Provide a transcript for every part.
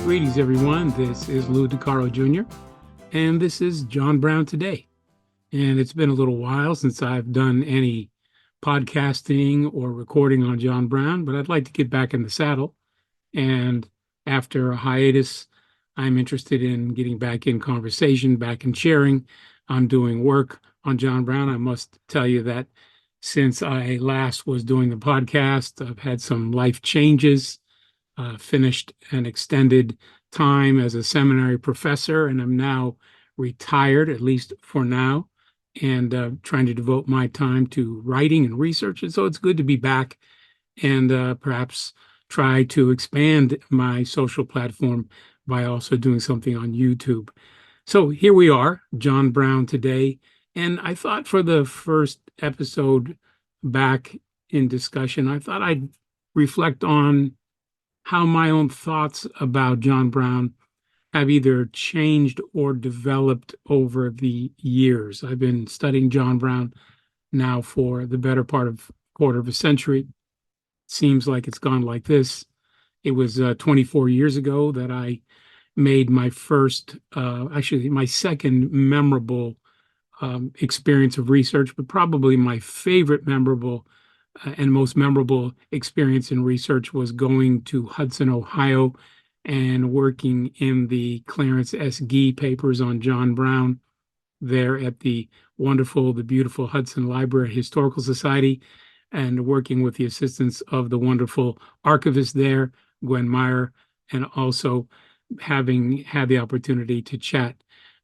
Greetings, everyone. This is Lou DeCaro Jr., and this is John Brown Today. And it's been a little while since I've done any podcasting or recording on John Brown, but I'd like to get back in the saddle. And after a hiatus, I'm interested in getting back in conversation, back in sharing. I'm doing work on John Brown. I must tell you that since I last was doing the podcast, I've had some life changes. Finished an extended time as a seminary professor, and I'm now retired, at least for now, and trying to devote my time to writing and research. And so it's good to be back and perhaps try to expand my social platform by also doing something on YouTube. So here we are, John Brown Today. And I thought for the first episode back in discussion, I thought I'd reflect on how my own thoughts about John Brown have either changed or developed over the years. I've been studying John Brown now for the better part of a quarter of a century. Seems like it's gone like this. It was 24 years ago that I made my first, actually my second memorable experience of research, but probably my favorite memorable and most memorable experience in research was going to Hudson, Ohio, and working in the Clarence S. Gee papers on John Brown there at the beautiful Hudson Library Historical Society, and working with the assistance of the wonderful archivist there, Gwen Meyer, and also having had the opportunity to chat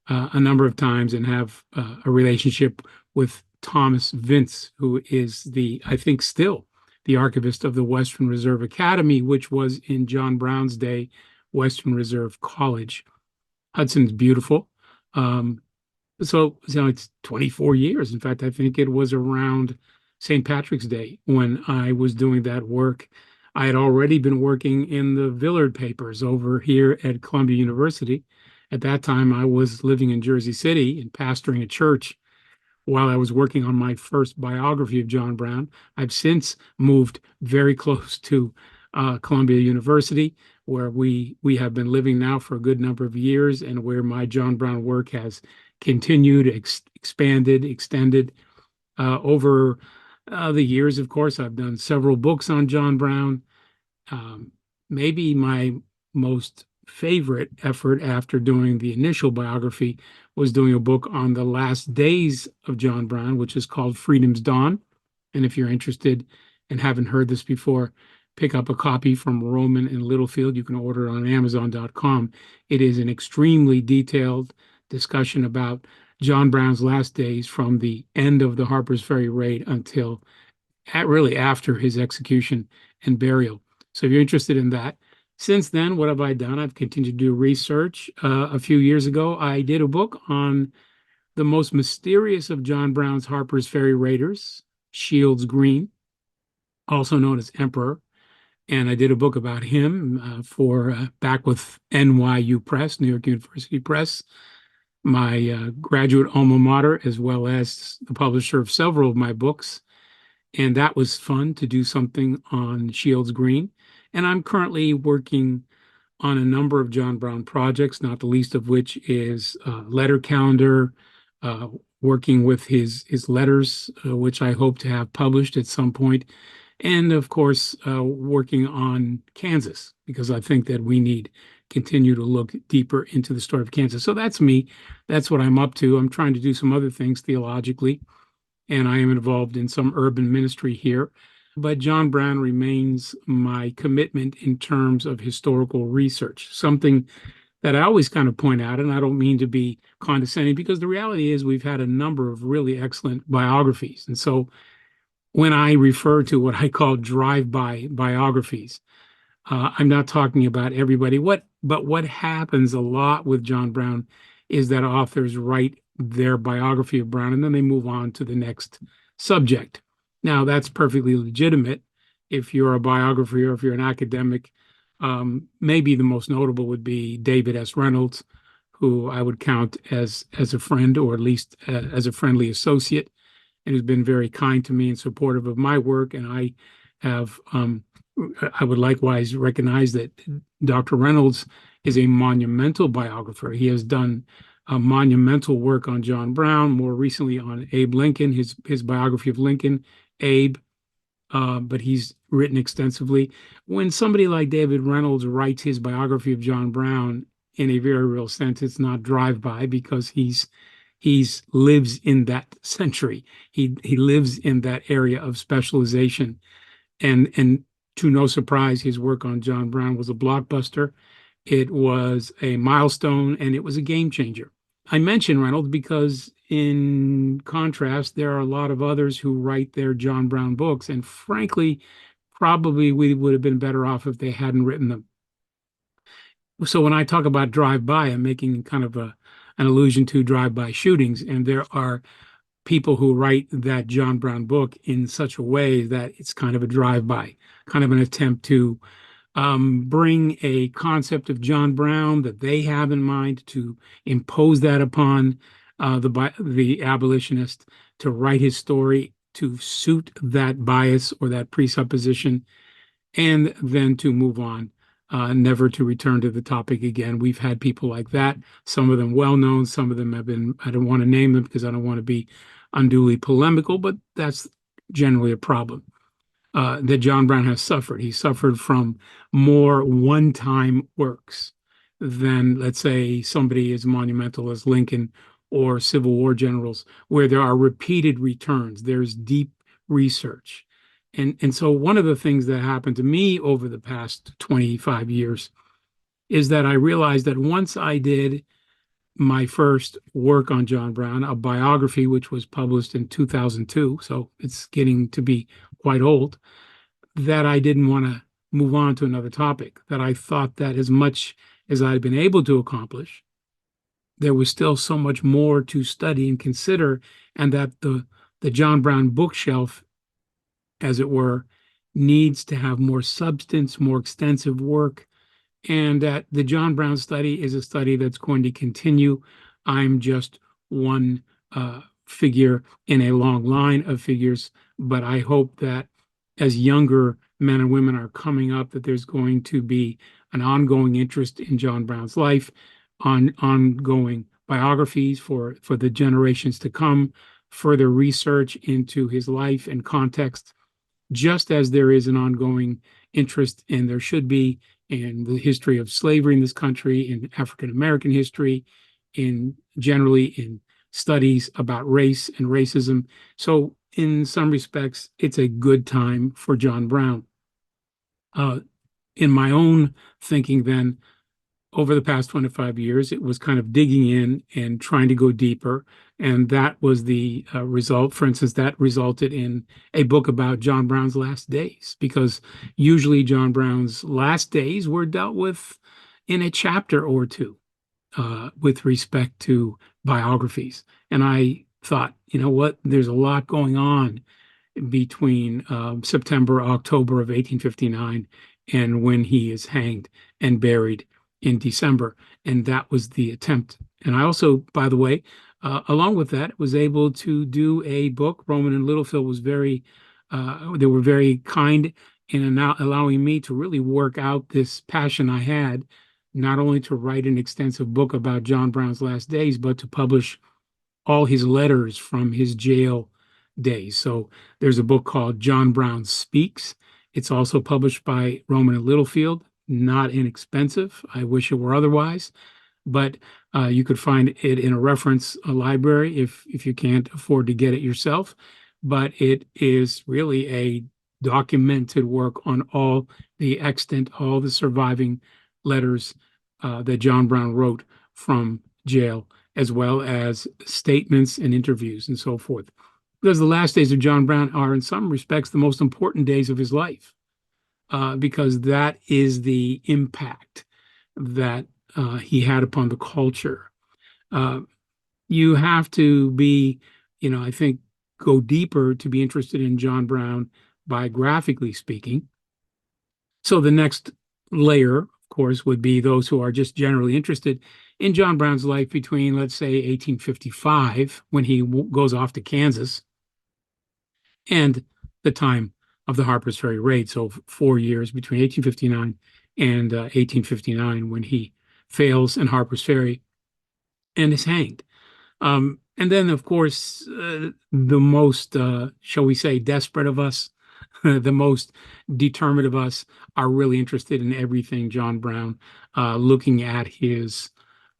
a number of times and have a relationship with Thomas Vince, who is I think still the archivist of the Western Reserve Academy, which was in John Brown's day, Western Reserve College. Hudson's beautiful. So it's 24 years. In fact, I think it was around St. Patrick's Day when I was doing that work. I had already been working in the Villard papers over here at Columbia University. At that time, I was living in Jersey City and pastoring a church while I was working on my first biography of John Brown. I've since moved very close to Columbia University, where we have been living now for a good number of years, and where my John Brown work has continued, expanded, extended over the years. Of course, I've done several books on John Brown. Maybe my most favorite effort after doing the initial biography was doing a book on the last days of John Brown, which is called Freedom's Dawn. And if you're interested and haven't heard this before, pick up a copy from Roman and Littlefield. You can order it on Amazon.com. It is an extremely detailed discussion about John Brown's last days from the end of the Harper's Ferry raid until really after his execution and burial. So if you're interested in that. Since then, what have I done? I've continued to do research. A few years ago, I did a book on the most mysterious of John Brown's Harper's Ferry raiders, Shields Green, also known as Emperor. And I did a book about him back with NYU Press, New York University Press, my graduate alma mater, as well as the publisher of several of my books. And that was fun to do something on Shields Green. And I'm currently working on a number of John Brown projects, not the least of which is letter calendar, working with his letters, which I hope to have published at some point. And of course, working on Kansas, because I think that we need continue to look deeper into the story of Kansas. So that's me. That's what I'm up to. I'm trying to do some other things theologically, and I am involved in some urban ministry here. But John Brown remains my commitment in terms of historical research, something that I always kind of point out, and I don't mean to be condescending, because the reality is we've had a number of really excellent biographies. And so when I refer to what I call drive-by biographies, I'm not talking about everybody. But what happens a lot with John Brown is that authors write their biography of Brown, and then they move on to the next subject. Now, that's perfectly legitimate if you're a biographer or if you're an academic. Maybe the most notable would be David S. Reynolds, who I would count as a friend, or at least as a friendly associate, and who's been very kind to me and supportive of my work. And I have. I would likewise recognize that Dr. Reynolds is a monumental biographer. He has done monumental work on John Brown, more recently on Abe Lincoln, his biography of Lincoln, Abe, but he's written extensively. When somebody like David Reynolds writes his biography of John Brown, in a very real sense, it's not drive-by because he's lives in that century. He lives in that area of specialization, and to no surprise, his work on John Brown was a blockbuster. It was a milestone, and it was a game changer. I mention Reynolds because, in contrast, there are a lot of others who write their John Brown books, and frankly, probably we would have been better off if they hadn't written them. So when I talk about drive-by, I'm making kind of an allusion to drive-by shootings, and there are people who write that John Brown book in such a way that it's kind of a drive-by, kind of an attempt to bring a concept of John Brown that they have in mind, to impose that upon the abolitionist, to write his story to suit that bias or that presupposition, and then to move on, never to return to the topic again. We've had people like that, some of them well-known, some of them have been, I don't want to name them because I don't want to be unduly polemical, but that's generally a problem that John Brown has suffered. He suffered from more one-time works than, let's say, somebody as monumental as Lincoln or Civil War generals, where there are repeated returns. There's deep research. And so one of the things that happened to me over the past 25 years is that I realized that once I did my first work on John Brown, a biography which was published in 2002, so it's getting to be quite old, that I didn't want to move on to another topic, that I thought that as much as I'd been able to accomplish, there was still so much more to study and consider, and that the John Brown bookshelf, as it were, needs to have more substance, more extensive work, and that the John Brown study is a study that's going to continue. I'm just one figure in a long line of figures, but I hope that as younger men and women are coming up, that there's going to be an ongoing interest in John Brown's life, ongoing biographies for the generations to come, further research into his life and context, just as there is an ongoing interest, and there should be, in the history of slavery in this country, in African American history, in generally in studies about race and racism. So in some respects, it's a good time for John Brown. In my own thinking then, over the past 25 years, it was kind of digging in and trying to go deeper. And that was the result. For instance, that resulted in a book about John Brown's last days, because usually John Brown's last days were dealt with in a chapter or two with respect to biographies. And I thought, you know what, there's a lot going on between September, October of 1859 and when he is hanged and buried in December. And that was the attempt. And I also, by the way, along with that, was able to do a book. Rowman and Littlefield was they were very kind in allowing me to really work out this passion I had, not only to write an extensive book about John Brown's last days, but to publish all his letters from his jail days. So there's a book called John Brown Speaks. It's also published by Rowman and Littlefield. Not inexpensive. I wish it were otherwise, but you could find it in a reference library if you can't afford to get it yourself. But it is really a documented work on all the extant, all the surviving letters that John Brown wrote from jail, as well as statements and interviews and so forth. Because the last days of John Brown are, in some respects, the most important days of his life. Because that is the impact that he had upon the culture. You have to be, I think, go deeper to be interested in John Brown, biographically speaking. So the next layer, of course, would be those who are just generally interested in John Brown's life between, let's say, 1855, when he goes off to Kansas, and the time of the Harper's Ferry raid. So 4 years between 1859 and 1859, when he fails in Harper's Ferry and is hanged. And then, of course, the most, shall we say, desperate of us, the most determined of us, are really interested in everything John Brown, looking at his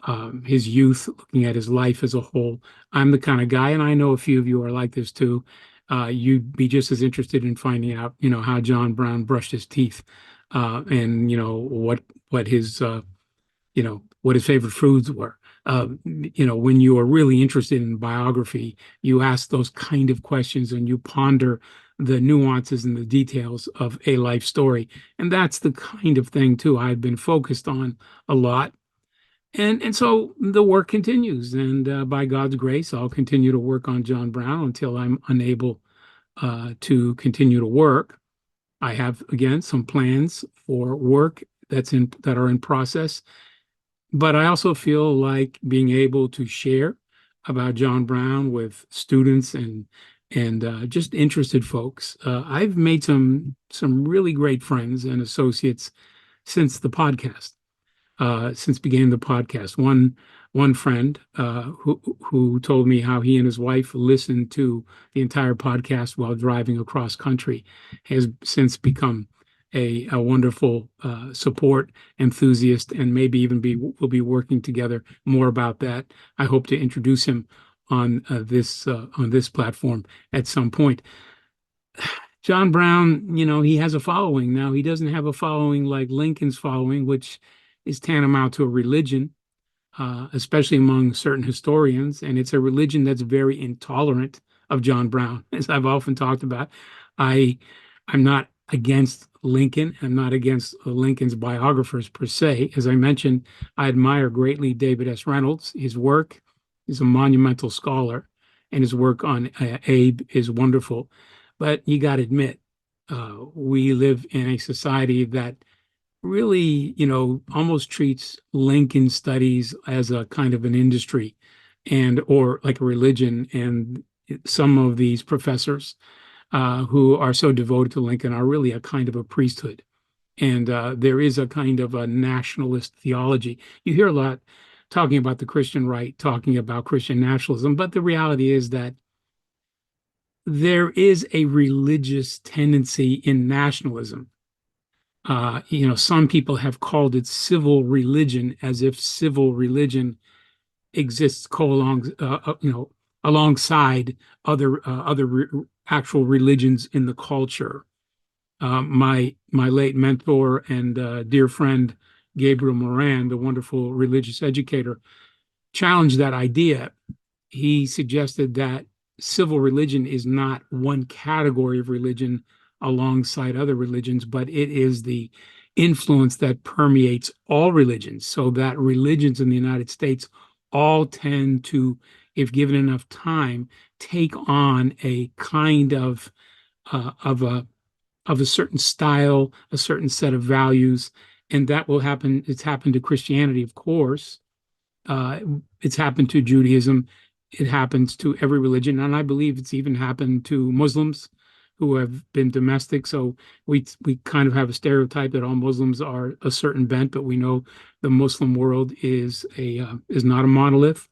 youth, looking at his life as a whole. I'm the kind of guy, and I know a few of you are like this too. You'd be just as interested in finding out, how John Brown brushed his teeth, and what his what his favorite foods were. When you are really interested in biography, you ask those kind of questions and you ponder the nuances and the details of a life story. And that's the kind of thing, too, I've been focused on a lot. And so the work continues. And by God's grace, I'll continue to work on John Brown until I'm unable to continue to work. I have, again, some plans for work that are in process. But I also feel like being able to share about John Brown with students and just interested folks. I've made some really great friends and associates since the podcast, since beginning the podcast. One friend who told me how he and his wife listened to the entire podcast while driving across country has since become a wonderful support enthusiast, and maybe even we'll be working together more about that. I hope to introduce him on this platform at some point. John Brown, he has a following now. He doesn't have a following like Lincoln's following, which is tantamount to a religion, especially among certain historians, and it's a religion that's very intolerant of John Brown, as I've often talked about. I'm not against Lincoln. I'm not against Lincoln's biographers per se. As I mentioned, I admire greatly David S. Reynolds. His work is a monumental scholar, and his work on Abe is wonderful. But you got to admit, we live in a society that really, almost treats Lincoln studies as a kind of an industry or like a religion. And some of these professors who are so devoted to Lincoln are really a kind of a priesthood. And there is a kind of a nationalist theology. You hear a lot talking about the Christian right, talking about Christian nationalism, but the reality is that there is a religious tendency in nationalism. Some people have called it civil religion, as if civil religion exists alongside other actual religions in the culture. My late mentor and dear friend Gabriel Moran, the wonderful religious educator, challenged that idea. He suggested that civil religion is not one category of religion alongside other religions, but it is the influence that permeates all religions, so that religions in the United States all tend to, if given enough time, take on a kind of a certain style, a certain set of values, and that will happen. It's happened to Christianity, of course. It's happened to Judaism. It happens to every religion, and I believe it's even happened to Muslims who have been domestic. So we kind of have a stereotype that all Muslims are a certain bent, but we know the Muslim world is not a monolith,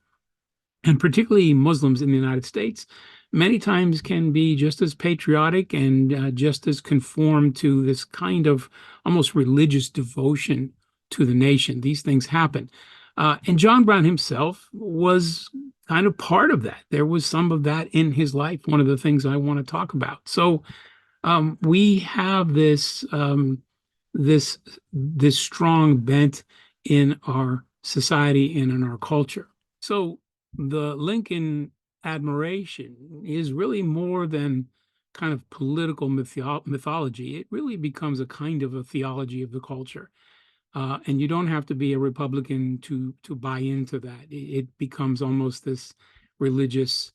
and particularly Muslims in the United States many times can be just as patriotic and just as conformed to this kind of almost religious devotion to the nation. These things happen. And John Brown himself was kind of part of that. There was some of that in his life, one of the things I want to talk about. So we have this strong bent in our society and in our culture. So the Lincoln admiration is really more than kind of political mythology. It really becomes a kind of a theology of the culture. And you don't have to be a Republican to buy into that. It becomes almost this religious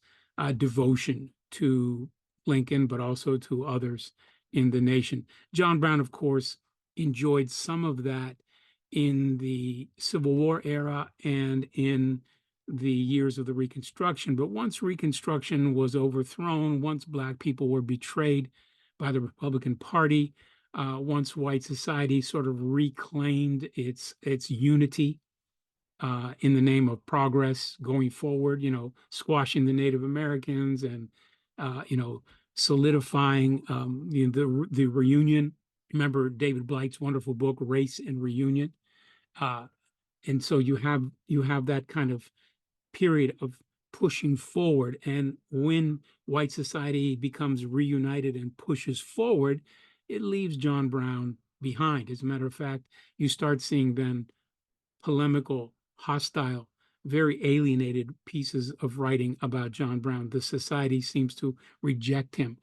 devotion to Lincoln, but also to others in the nation. John Brown, of course, enjoyed some of that in the Civil War era and in the years of the Reconstruction. But once Reconstruction was overthrown, once Black people were betrayed by the Republican Party once white society sort of reclaimed its unity in the name of progress going forward, squashing the Native Americans and, solidifying the reunion. Remember David Blight's wonderful book, Race and Reunion. And so you have that kind of period of pushing forward. And when white society becomes reunited and pushes forward, it leaves John Brown behind. As a matter of fact, you start seeing then polemical, hostile, very alienated pieces of writing about John Brown. The society seems to reject him.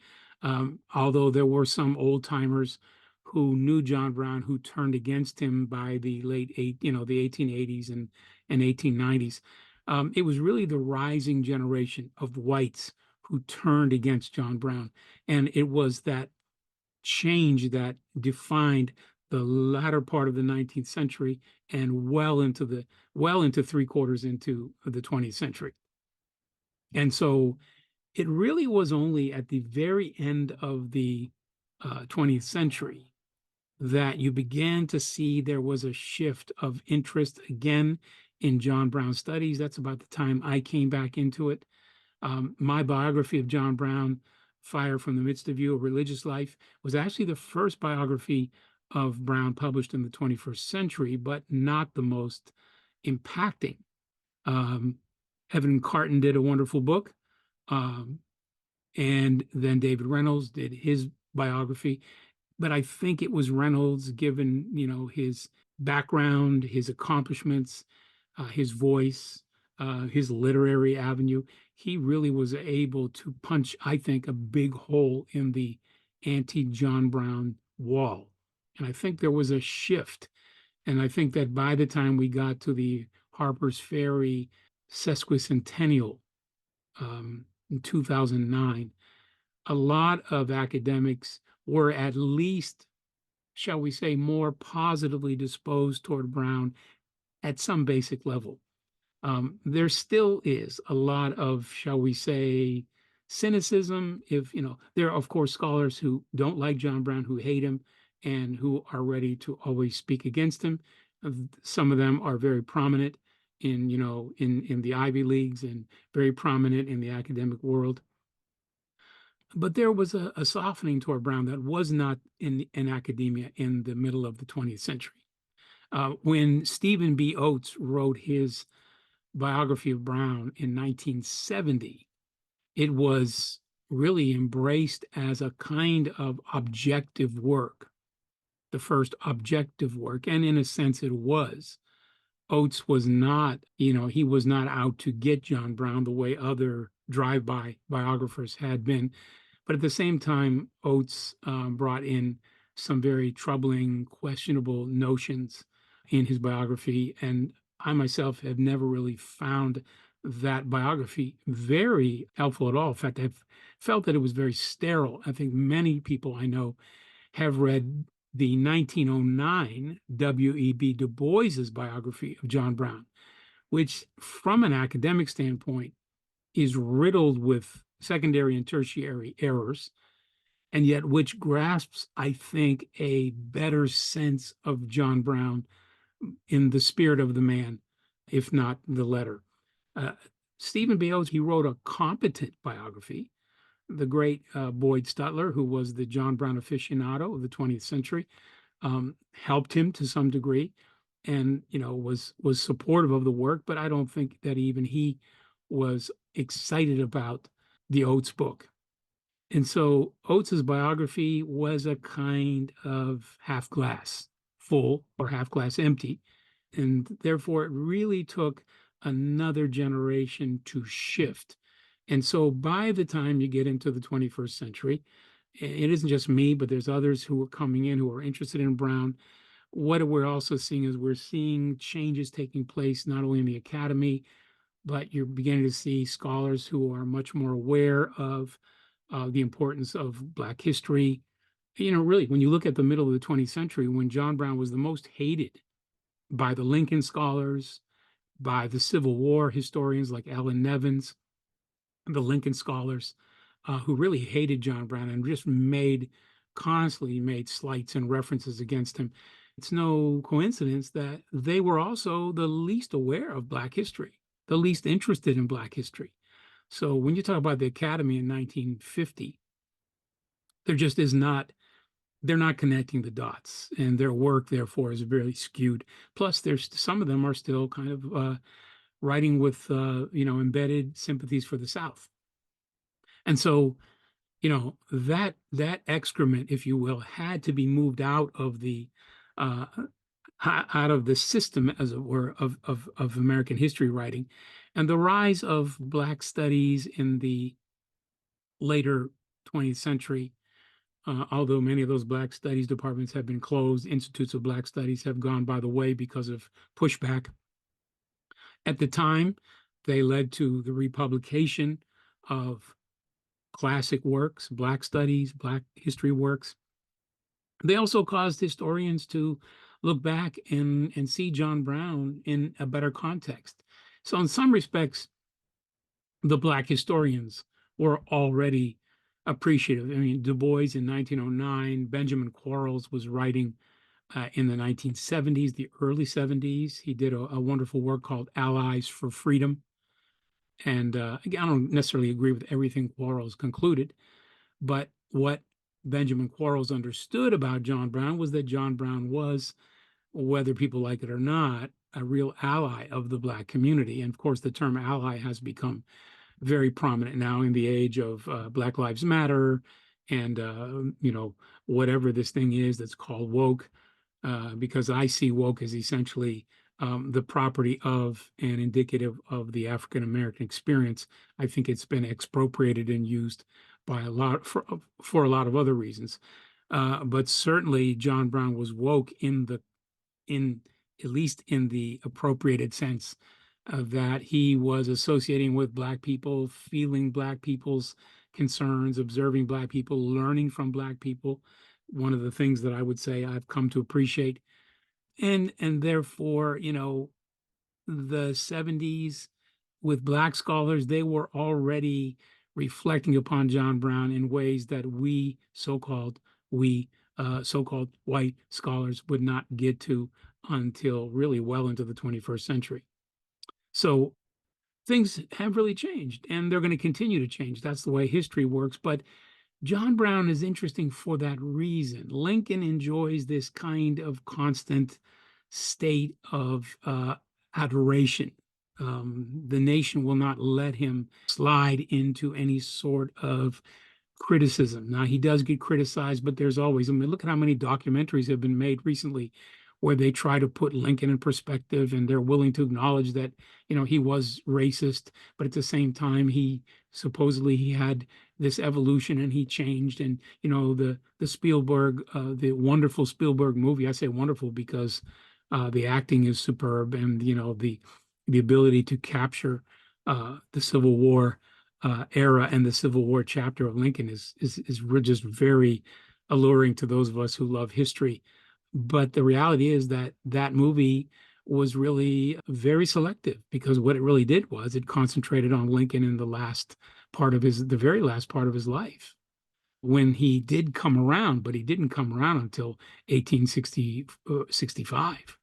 Although there were some old timers who knew John Brown who turned against him by the the 1880s and 1890s. It was really the rising generation of whites who turned against John Brown. And it was that change that defined the latter part of the 19th century and well into 3/4 into the 20th century. And so it really was only at the very end of the 20th century that you began to see there was a shift of interest again in John Brown studies. That's about the time I came back into it. My biography of John Brown, Fire from the Midst of You, A Religious Life, was actually the first biography of Brown published in the 21st century, but not the most impacting. Evan Carton did a wonderful book, and then David Reynolds did his biography. But I think it was Reynolds, given his background, his accomplishments, his voice, his literary avenue. He really was able to punch, I think, a big hole in the anti-John Brown wall. And I think there was a shift. And I think that by the time we got to the Harper's Ferry sesquicentennial in 2009, a lot of academics were at least, shall we say, more positively disposed toward Brown at some basic level. There still is a lot of, shall we say, cynicism. There are, of course, scholars who don't like John Brown, who hate him, and who are ready to always speak against him. Some of them are very prominent in the Ivy Leagues and very prominent in the academic world. But there was a softening toward Brown that was not in academia in the middle of the 20th century. When Stephen B. Oates wrote his biography of Brown in 1970, it was really embraced as a kind of objective work, the first objective work, and in a sense it was. Oates was not, he was not out to get John Brown the way other drive-by biographers had been. But at the same time, Oates brought in some very troubling, questionable notions in his biography. And I myself have never really found that biography very helpful at all. In fact, I've felt that it was very sterile. I think many people I know have read the 1909 W.E.B. Du Bois's biography of John Brown, which from an academic standpoint is riddled with secondary and tertiary errors, and yet which grasps, I think, a better sense of John Brown in the spirit of the man, if not the letter. Stephen B. Oates, he wrote a competent biography. The great Boyd Stutler, who was the John Brown aficionado of the 20th century, helped him to some degree and, was supportive of the work, but I don't think that even he was excited about the Oates book. And so Oates's biography was a kind of half glass full or half glass empty. And therefore, it really took another generation to shift. And so by the time you get into the 21st century, it isn't just me, but there's others who are coming in who are interested in Brown. What we're also seeing is we're seeing changes taking place not only in the academy, but you're beginning to see scholars who are much more aware of the importance of Black history. Really, when you look at the middle of the 20th century, when John Brown was the most hated by the Lincoln scholars, by the Civil War historians like Allen Nevins, the Lincoln scholars, who really hated John Brown and just made constantly made slights and references against him. It's no coincidence that they were also the least aware of Black history, the least interested in Black history. So when you talk about the Academy in 1950, there just is not, they're not connecting the dots, and their work, therefore, is very skewed. Plus, there's some of them are still kind of writing with, embedded sympathies for the South. And so, that excrement, if you will, had to be moved uh, out of the system, as it were, of American history writing. And the rise of Black studies in the later 20th century, although many of those Black studies departments have been closed, institutes of Black studies have gone by the way because of pushback. At the time, they led to the republication of classic works, Black studies, Black history works. They also caused historians to look back and see John Brown in a better context. So, in some respects, the Black historians were already appreciative. I mean, Du Bois in 1909, Benjamin Quarles was writing in the 1970s, the early 70s. He did a wonderful work called Allies for Freedom. And again, I don't necessarily agree with everything Quarles concluded, but what Benjamin Quarles understood about John Brown was that John Brown was, whether people like it or not, a real ally of the Black community. And of course, the term ally has become very prominent now in the age of Black Lives Matter and, whatever this thing is that's called woke, because I see woke as essentially the property of and indicative of the African American experience. I think it's been expropriated and used by a lot for a lot of other reasons. But certainly John Brown was woke in at least in the appropriated sense that he was associating with Black people, feeling Black people's concerns, observing Black people, learning from Black people. One of the things that I would say I've come to appreciate. And therefore, the 70s with Black scholars, they were already reflecting upon John Brown in ways that we so-called white scholars would not get to until really well into the 21st century. So things have really changed, and they're going to continue to change. That's the way history works. But John Brown is interesting for that reason. Lincoln enjoys this kind of constant state of adoration. The nation will not let him slide into any sort of criticism. Now, he does get criticized, but there's always, look at how many documentaries have been made recently where they try to put Lincoln in perspective, and they're willing to acknowledge that, he was racist, but at the same time, supposedly he had this evolution and he changed. And, the Spielberg, the wonderful Spielberg movie, I say wonderful because the acting is superb, and, the ability to capture the Civil War era and the Civil War chapter of Lincoln is just very alluring to those of us who love history. But the reality is that that movie was really very selective, because what it really did was it concentrated on Lincoln in the very last part of his life, when he did come around, but he didn't come around until 1865.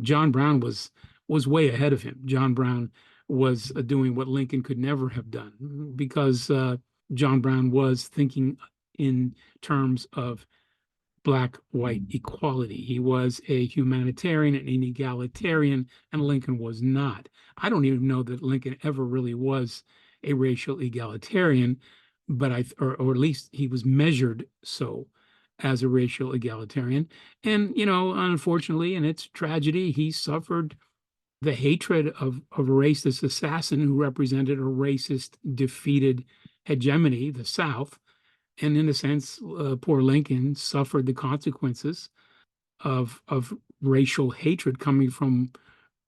John Brown was way ahead of him. John Brown was doing what Lincoln could never have done, because John Brown was thinking in terms of Black-white equality. He was a humanitarian and an egalitarian, and Lincoln was not. I don't even know that Lincoln ever really was a racial egalitarian, but or at least he was measured so as a racial egalitarian. And, unfortunately, and it's tragedy, he suffered the hatred of a racist assassin who represented a racist, defeated hegemony, the South. And in a sense, poor Lincoln suffered the consequences of racial hatred coming from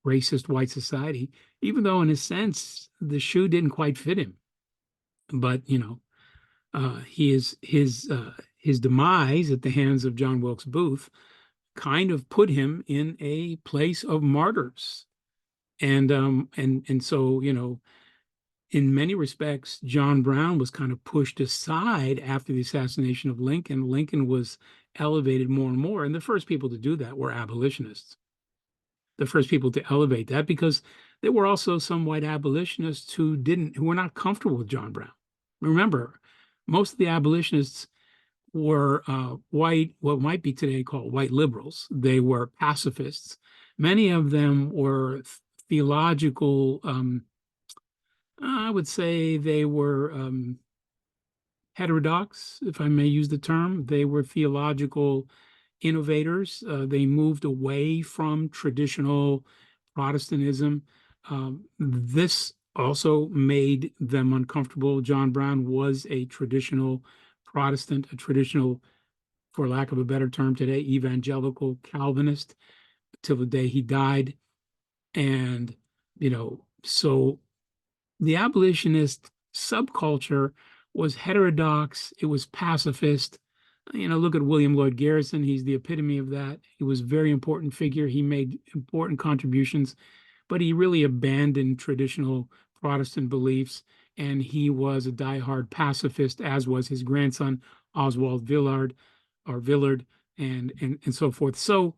racist white society, even though in a sense the shoe didn't quite fit him. But his demise at the hands of John Wilkes Booth kind of put him in a place of martyrs. And so in many respects, John Brown was kind of pushed aside after the assassination of Lincoln. Lincoln was elevated more and more, and the first people to do that were abolitionists. The first people to elevate that, because there were also some white abolitionists who were not comfortable with John Brown. Remember, most of the abolitionists were white, what might be today called white liberals. They were pacifists. Many of them were theological, I would say they were heterodox, if I may use the term. They were theological innovators. They moved away from traditional Protestantism. This also made them uncomfortable. John Brown was a traditional Protestant, a traditional, for lack of a better term today, evangelical Calvinist till the day he died. And, so the abolitionist subculture was heterodox. It was pacifist. Look at William Lloyd Garrison. He's the epitome of that. He was a very important figure. He made important contributions, but he really abandoned traditional Protestant beliefs, and he was a diehard pacifist, as was his grandson, Oswald Villard, and so forth. So,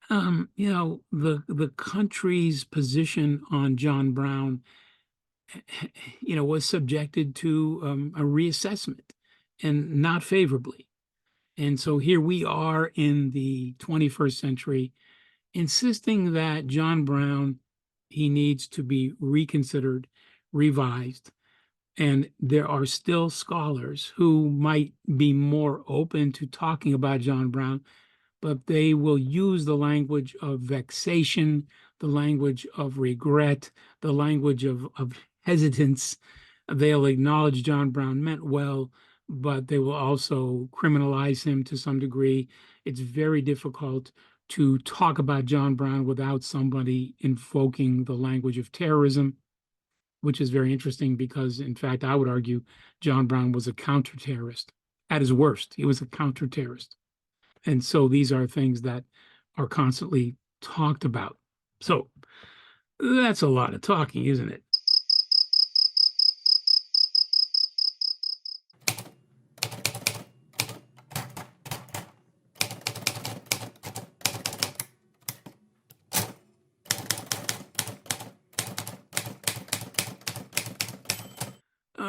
the country's position on John Brown, was subjected to a reassessment, and not favorably. And so here we are in the 21st century, insisting that John Brown, he needs to be reconsidered, revised. And there are still scholars who might be more open to talking about John Brown, but they will use the language of vexation, the language of regret, the language of hesitance. They'll acknowledge John Brown meant well, but they will also criminalize him to some degree. It's very difficult to talk about John Brown without somebody invoking the language of terrorism, which is very interesting because, in fact, I would argue John Brown was a counter-terrorist. At his worst, he was a counter-terrorist. And so these are things that are constantly talked about. So that's a lot of talking, isn't it?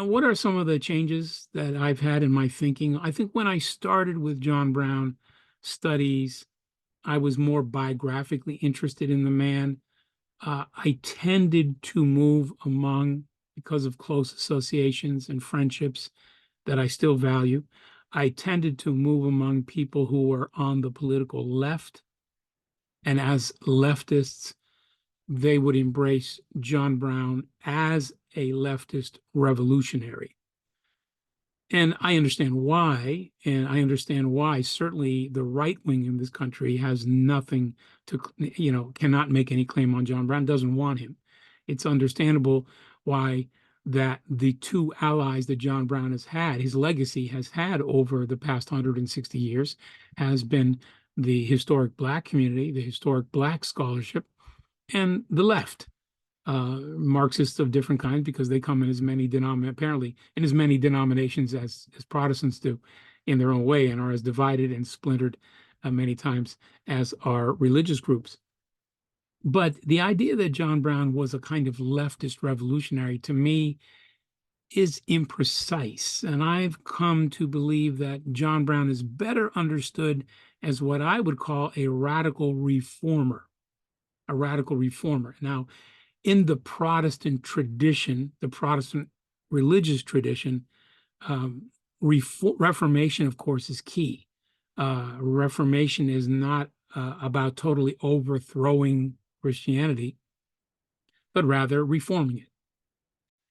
What are some of the changes that I've had in my thinking? I think when I started with John Brown studies, I was more biographically interested in the man. I tended to move among, because of close associations and friendships that I still value, I tended to move among people who were on the political left. And as leftists, they would embrace John Brown as a leftist revolutionary. And I understand why. And I understand why certainly the right wing in this country has nothing to, cannot make any claim on John Brown, doesn't want him. It's understandable why that the two allies that John Brown has had, his legacy has had over the past 160 years, has been the historic Black community, the historic Black scholarship, and the left, Marxists of different kinds, because they come in as many apparently in as many denominations as Protestants do in their own way, and are as divided and splintered many times as are religious groups. But the idea that John Brown was a kind of leftist revolutionary, to me, is imprecise. And I've come to believe that John Brown is better understood as what I would call a radical reformer. A radical reformer. Now, in the Protestant tradition, the Protestant religious tradition, Reformation, of course, is key. Reformation is not about totally overthrowing Christianity, but rather reforming it.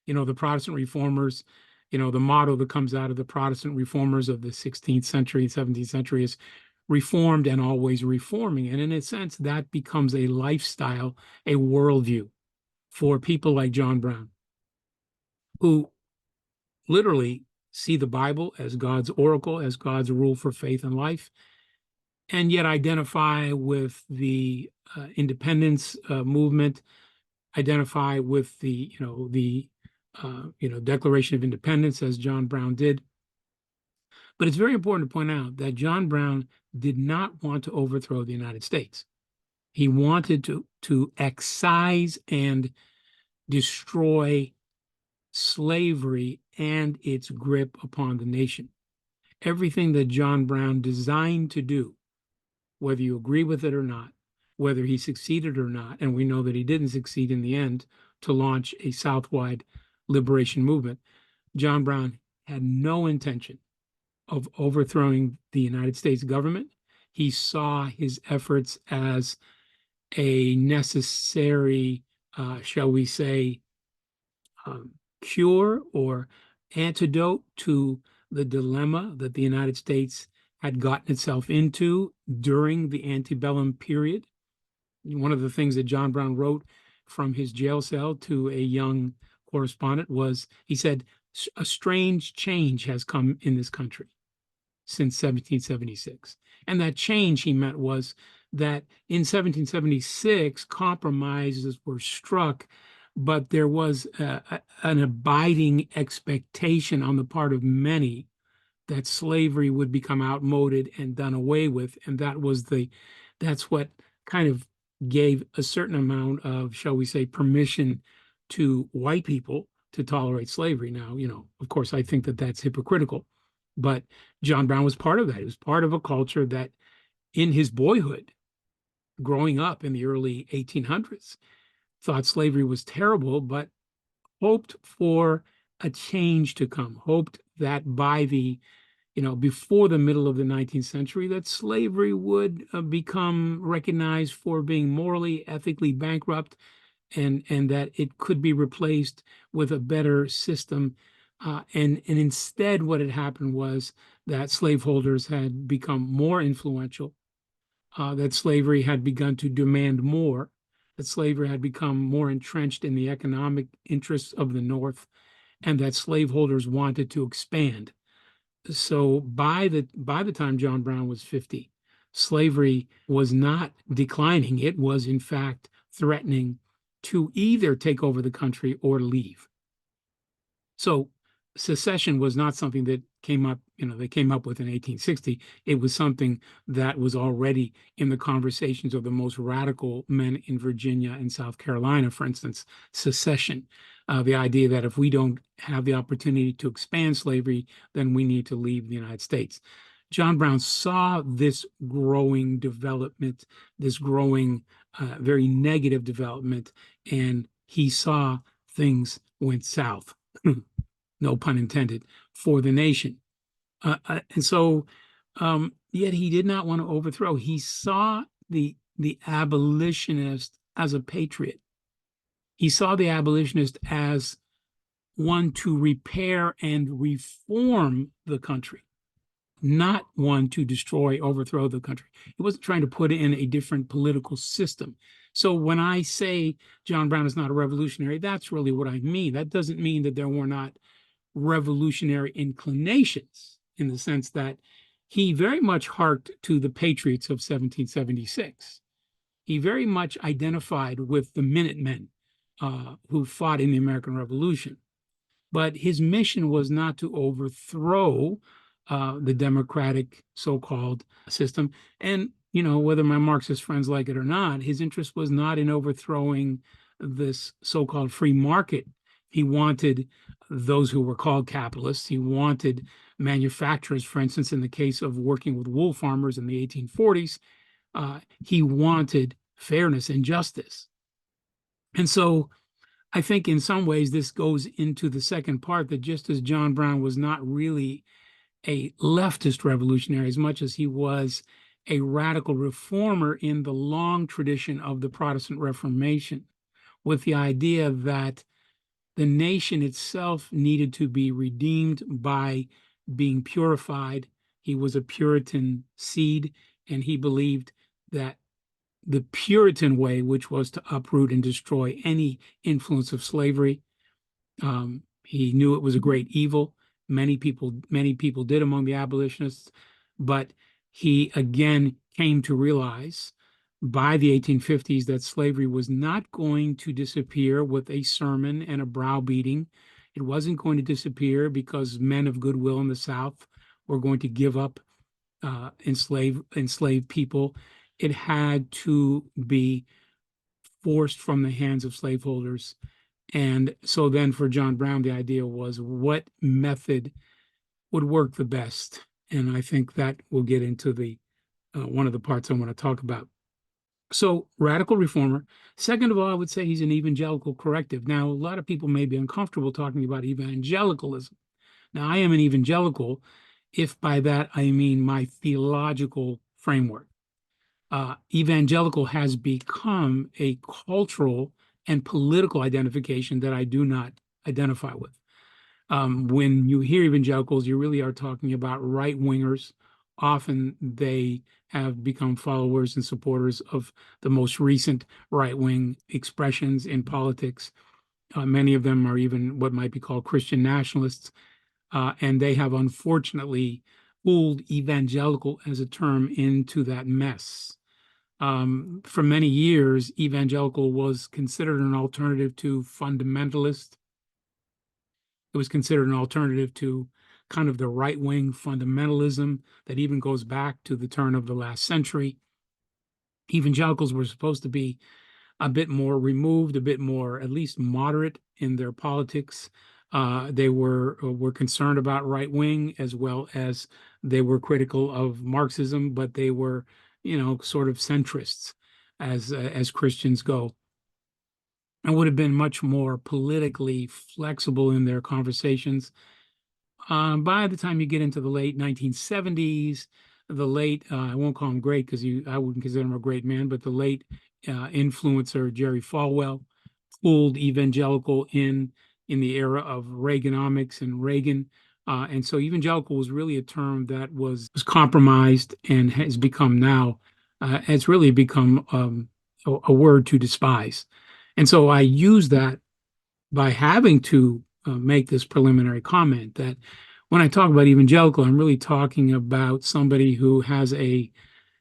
The Protestant reformers, the motto that comes out of the Protestant reformers of the 16th century, 17th century is reformed and always reforming. And in a sense, that becomes a lifestyle, a worldview for people like John Brown, who literally see the Bible as God's oracle, as God's rule for faith and life, and yet identify with the independence movement, identify with the Declaration of Independence, as John Brown did. But it's very important to point out that John Brown did not want to overthrow the United States. He wanted to excise and destroy slavery and its grip upon the nation. Everything that John Brown designed to do, whether you agree with it or not, whether he succeeded or not, and we know that he didn't succeed in the end to launch a Southwide liberation movement, John Brown had no intention of overthrowing the United States government. He saw his efforts as a necessary, shall we say, cure or antidote to the dilemma that the United States had gotten itself into during the antebellum period. One of the things that John Brown wrote from his jail cell to a young correspondent was, he said, a strange change has come in this country since 1776. And that change, he meant, was that in 1776, compromises were struck, but there was an abiding expectation on the part of many that slavery would become outmoded and done away with. And that's what kind of gave a certain amount of, shall we say, permission to white people to tolerate slavery. Now, of course, I think that that's hypocritical, but John Brown was part of that. He was part of a culture that in his boyhood, growing up in the early 1800s, thought slavery was terrible, but hoped for a change to come, hoped that by before the middle of the 19th century, that slavery would become recognized for being morally, ethically bankrupt, and that it could be replaced with a better system. And instead, what had happened was that slaveholders had become more influential, that slavery had begun to demand more, that slavery had become more entrenched in the economic interests of the North, and that slaveholders wanted to expand. So by the time John Brown was 50, slavery was not declining. It was, in fact, threatening to either take over the country or leave. So secession was not something that came up, they came up with in 1860. It was something that was already in the conversations of the most radical men in Virginia and South Carolina, for instance, secession. The idea that if we don't have the opportunity to expand slavery, then we need to leave the United States. John Brown saw this growing development, this growing, very negative development, and he saw things went south. No pun intended, for the nation. And so, yet he did not want to overthrow. He saw the abolitionist as a patriot. He saw the abolitionist as one to repair and reform the country, not one to destroy, overthrow the country. He wasn't trying to put in a different political system. So when I say John Brown is not a revolutionary, that's really what I mean. That doesn't mean that there were not revolutionary inclinations, in the sense that he very much harked to the patriots of 1776. He very much identified with the Minutemen who fought in the American Revolution. But his mission was not to overthrow the democratic so-called system. And, whether my Marxist friends like it or not, his interest was not in overthrowing this so-called free market. He wanted those who were called capitalists. He wanted manufacturers, for instance, in the case of working with wool farmers in the 1840s. He wanted fairness and justice. And so I think in some ways this goes into the second part, that just as John Brown was not really a leftist revolutionary as much as he was a radical reformer in the long tradition of the Protestant Reformation, with the idea that the nation itself needed to be redeemed by being purified. He was a Puritan seed, and he believed that the Puritan way, which was to uproot and destroy any influence of slavery, he knew it was a great evil. Many people did among the abolitionists, but he again came to realize by the 1850s that slavery was not going to disappear with a sermon and a browbeating. It wasn't going to disappear because men of goodwill in the South were going to give up enslaved people. It had to be forced from the hands of slaveholders. And so then for John Brown, the idea was what method would work the best. And I think that will get into the one of the parts I want to talk about. So, radical reformer. Second of all, I would say he's an evangelical corrective. Now, a lot of people may be uncomfortable talking about evangelicalism. Now, I am an evangelical, if by that I mean my theological framework. Evangelical has become a cultural and political identification that I do not identify with. When you hear evangelicals, you really are talking about right wingers. Often they have become followers and supporters of the most recent right wing expressions in politics. Many of them are even what might be called Christian nationalists. And they have unfortunately pulled evangelical as a term into that mess. For many years, evangelical was considered an alternative to fundamentalist. It was considered an alternative to kind of the right-wing fundamentalism that even goes back to the turn of the last century. Evangelicals were supposed to be a bit more removed, a bit more at least moderate in their politics. They were concerned about right-wing as well as they were critical of Marxism, but they were, sort of centrists as Christians go, and would have been much more politically flexible in their conversations. By the time you get into the late 1970s, I won't call him great because I wouldn't consider him a great man, but the late influencer Jerry Falwell pulled evangelical in the era of Reaganomics and Reagan. And so evangelical was really a term that was compromised and has become now, it's really become a word to despise. And so I use that by having to make this preliminary comment that when I talk about evangelical, I'm really talking about somebody who has a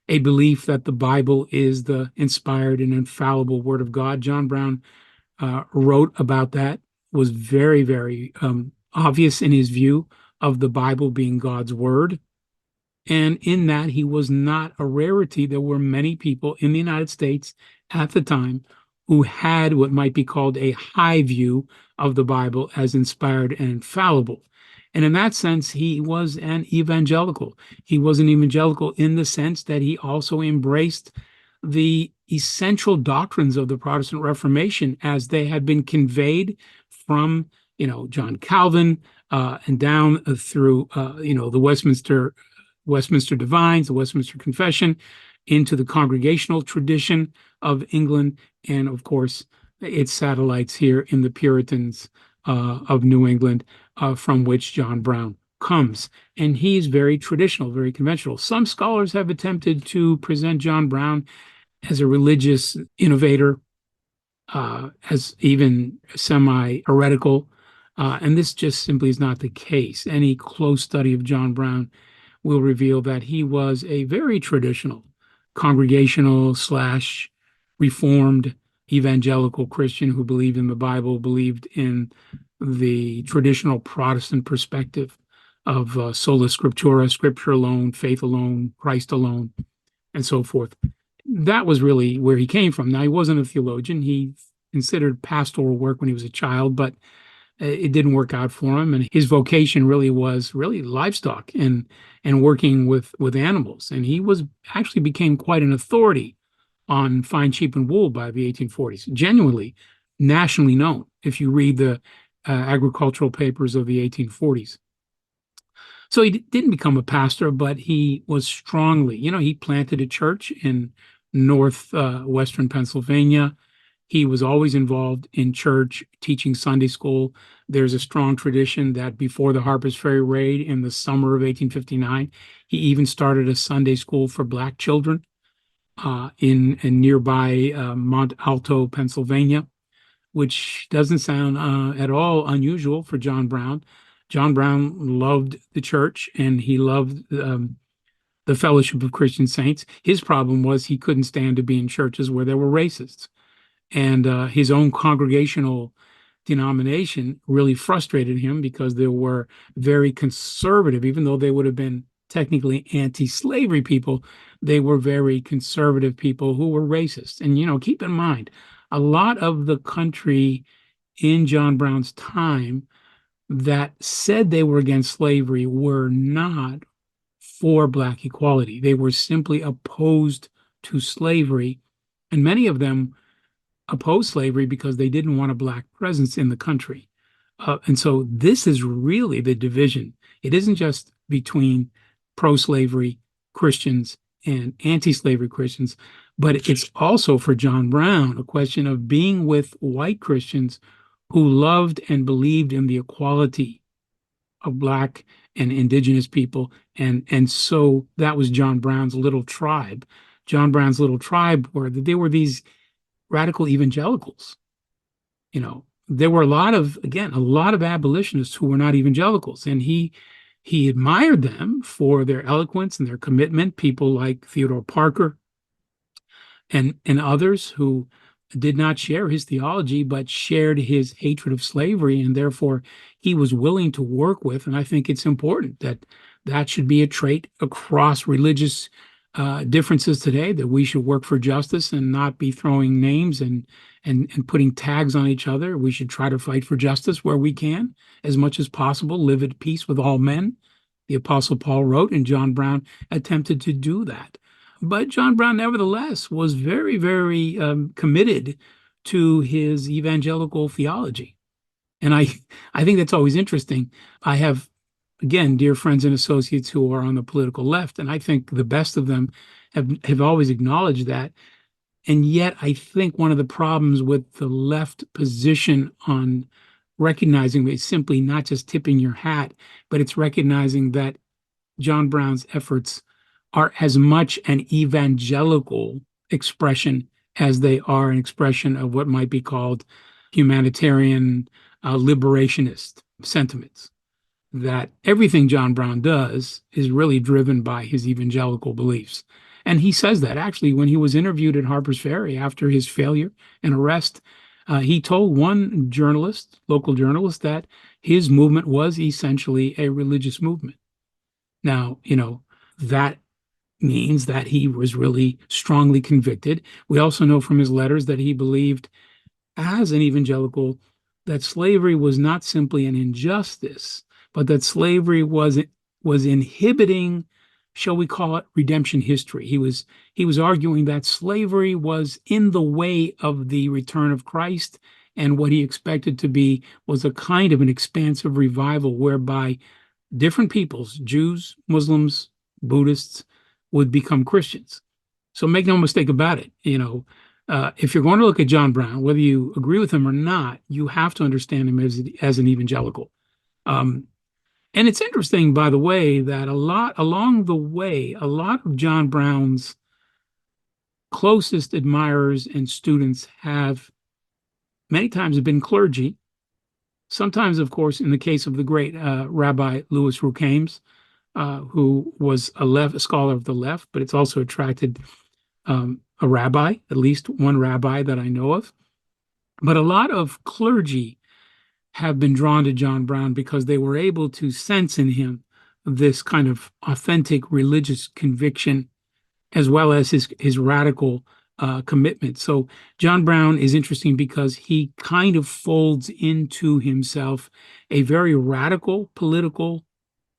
belief that the Bible is the inspired and infallible Word of God. John Brown wrote about that, was very, very obvious in his view of the Bible being God's Word. And in that, he was not a rarity. There were many people in the United States at the time who had what might be called a high view of the Bible as inspired and infallible. And in that sense, he was an evangelical. He was an evangelical in the sense that he also embraced the essential doctrines of the Protestant Reformation as they had been conveyed from, John Calvin and down through, the Westminster Divines, the Westminster Confession, into the congregational tradition of England, and of course, its satellites here in the Puritans of New England, from which John Brown comes. And he's very traditional, very conventional. Some scholars have attempted to present John Brown as a religious innovator, as even semi-heretical, and this just simply is not the case. Any close study of John Brown will reveal that he was a very traditional, congregational / reformed evangelical Christian who believed in the Bible, believed in the traditional Protestant perspective of sola scriptura, scripture alone, faith alone, Christ alone, and so forth. That was really where he came from. Now, he wasn't a theologian. He considered pastoral work when he was a child, but it didn't work out for him. And his vocation really was livestock and working with animals. And he actually became quite an authority on fine sheep and wool by the 1840s, genuinely nationally known if you read the agricultural papers of the 1840s. So he didn't become a pastor, but he was strongly, he planted a church in northwestern Pennsylvania. He was always involved in church, teaching Sunday school. There's a strong tradition that before the Harper's Ferry raid in the summer of 1859, he even started a Sunday school for Black children in nearby Mont Alto, Pennsylvania, which doesn't sound at all unusual for John Brown. John Brown loved the church and he loved the Fellowship of Christian Saints. His problem was he couldn't stand to be in churches where there were racists. And his own congregational denomination really frustrated him because there were very conservative, even though they would have been technically anti-slavery people, they were very conservative people who were racist. And, keep in mind, a lot of the country in John Brown's time that said they were against slavery were not for Black equality. They were simply opposed to slavery. And many of them opposed slavery because they didn't want a Black presence in the country. And so this is really the division. It isn't just between pro-slavery Christians and anti-slavery Christians, but it's also for John Brown a question of being with white Christians who loved and believed in the equality of Black and indigenous people. And so that was John Brown's little tribe. John Brown's little tribe there were these radical evangelicals. There were a lot of abolitionists who were not evangelicals, and he admired them for their eloquence and their commitment, people like Theodore Parker and others who did not share his theology, but shared his hatred of slavery, and therefore he was willing to work with. And I think it's important that should be a trait across religious differences today, that we should work for justice and not be throwing names and putting tags on each other. We should try to fight for justice where we can, as much as possible, live at peace with all men. The Apostle Paul wrote, and John Brown attempted to do that. But John Brown, nevertheless, was very, very committed to his evangelical theology. And I think that's always interesting. I have, again, dear friends and associates who are on the political left, and I think the best of them have always acknowledged that. And yet, I think one of the problems with the left position on recognizing it's simply not just tipping your hat, but it's recognizing that John Brown's efforts are as much an evangelical expression as they are an expression of what might be called humanitarian liberationist sentiments. That everything John Brown does is really driven by his evangelical beliefs. And he says that actually when he was interviewed at Harper's Ferry after his failure and arrest, he told one journalist, local journalist, that his movement was essentially a religious movement. Now, that means that he was really strongly convicted. We also know from his letters that he believed as an evangelical that slavery was not simply an injustice, but that slavery was inhibiting, shall we call it, redemption history. He was arguing that slavery was in the way of the return of Christ, and what he expected to be was a kind of an expansive revival whereby different peoples, Jews, Muslims, Buddhists, would become Christians. So make no mistake about it. If you're going to look at John Brown, whether you agree with him or not, you have to understand him as an evangelical. And it's interesting, by the way, that along the way, a lot of John Brown's closest admirers and students have many times been clergy. Sometimes, of course, in the case of the great Rabbi Louis Rukames, who was a scholar of the left, but it's also attracted a rabbi, at least one rabbi that I know of. But a lot of clergy have been drawn to John Brown because they were able to sense in him this kind of authentic religious conviction, as well as his radical commitment. So John Brown is interesting because he kind of folds into himself a very radical political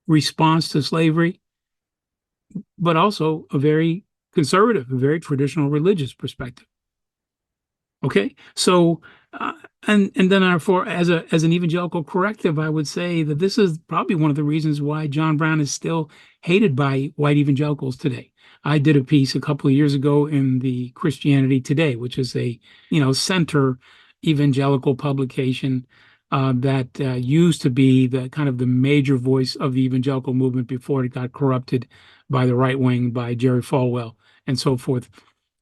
response to slavery, but also a very conservative, a very traditional religious perspective. Okay, so and then therefore, as an evangelical corrective, I would say that this is probably one of the reasons why John Brown is still hated by white evangelicals today. I did a piece a couple of years ago in the Christianity Today, which is a center evangelical publication that used to be the kind of the major voice of the evangelical movement before it got corrupted by the right wing, by Jerry Falwell and so forth.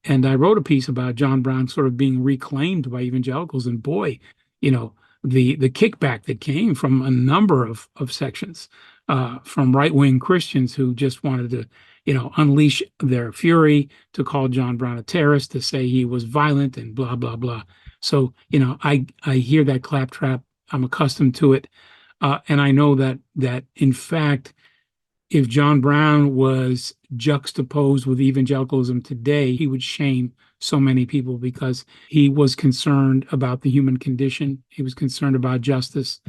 And I wrote a piece about John Brown sort of being reclaimed by evangelicals, and boy, the kickback that came from a number of sections, from right wing Christians who just wanted to unleash their fury, to call John Brown a terrorist, to say he was violent and blah blah blah. So, I hear that claptrap. I'm accustomed to it. And I know that in fact, if John Brown was juxtaposed with evangelicalism today, he would shame so many people because he was concerned about the human condition. He was concerned about justice.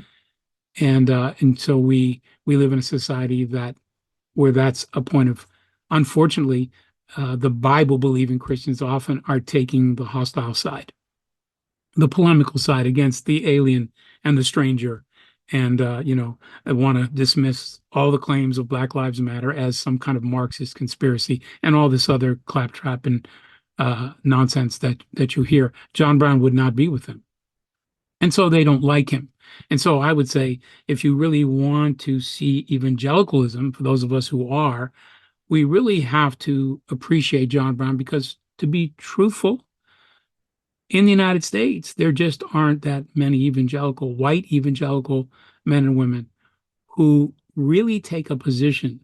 And so we live in a society where that's a point of, unfortunately, the Bible believing Christians often are taking the hostile side, the polemical side against the alien and the stranger. And, I want to dismiss all the claims of Black Lives Matter as some kind of Marxist conspiracy and all this other claptrap and nonsense that you hear. John Brown would not be with them. And so they don't like him. And so I would say, if you really want to see evangelicalism, for those of us who are, we really have to appreciate John Brown because, to be truthful, in the United States, there just aren't that many white evangelical men and women who really take a position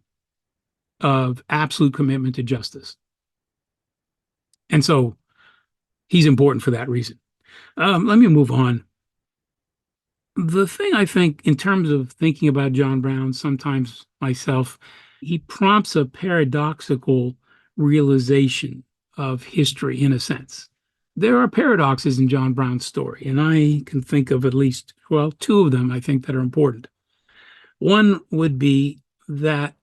of absolute commitment to justice. And so he's important for that reason. Let me move on. The thing I think, in terms of thinking about John Brown, sometimes myself, he prompts a paradoxical realization of history in a sense. There are paradoxes in John Brown's story, and I can think of at least, well, two of them I think that are important. One would be that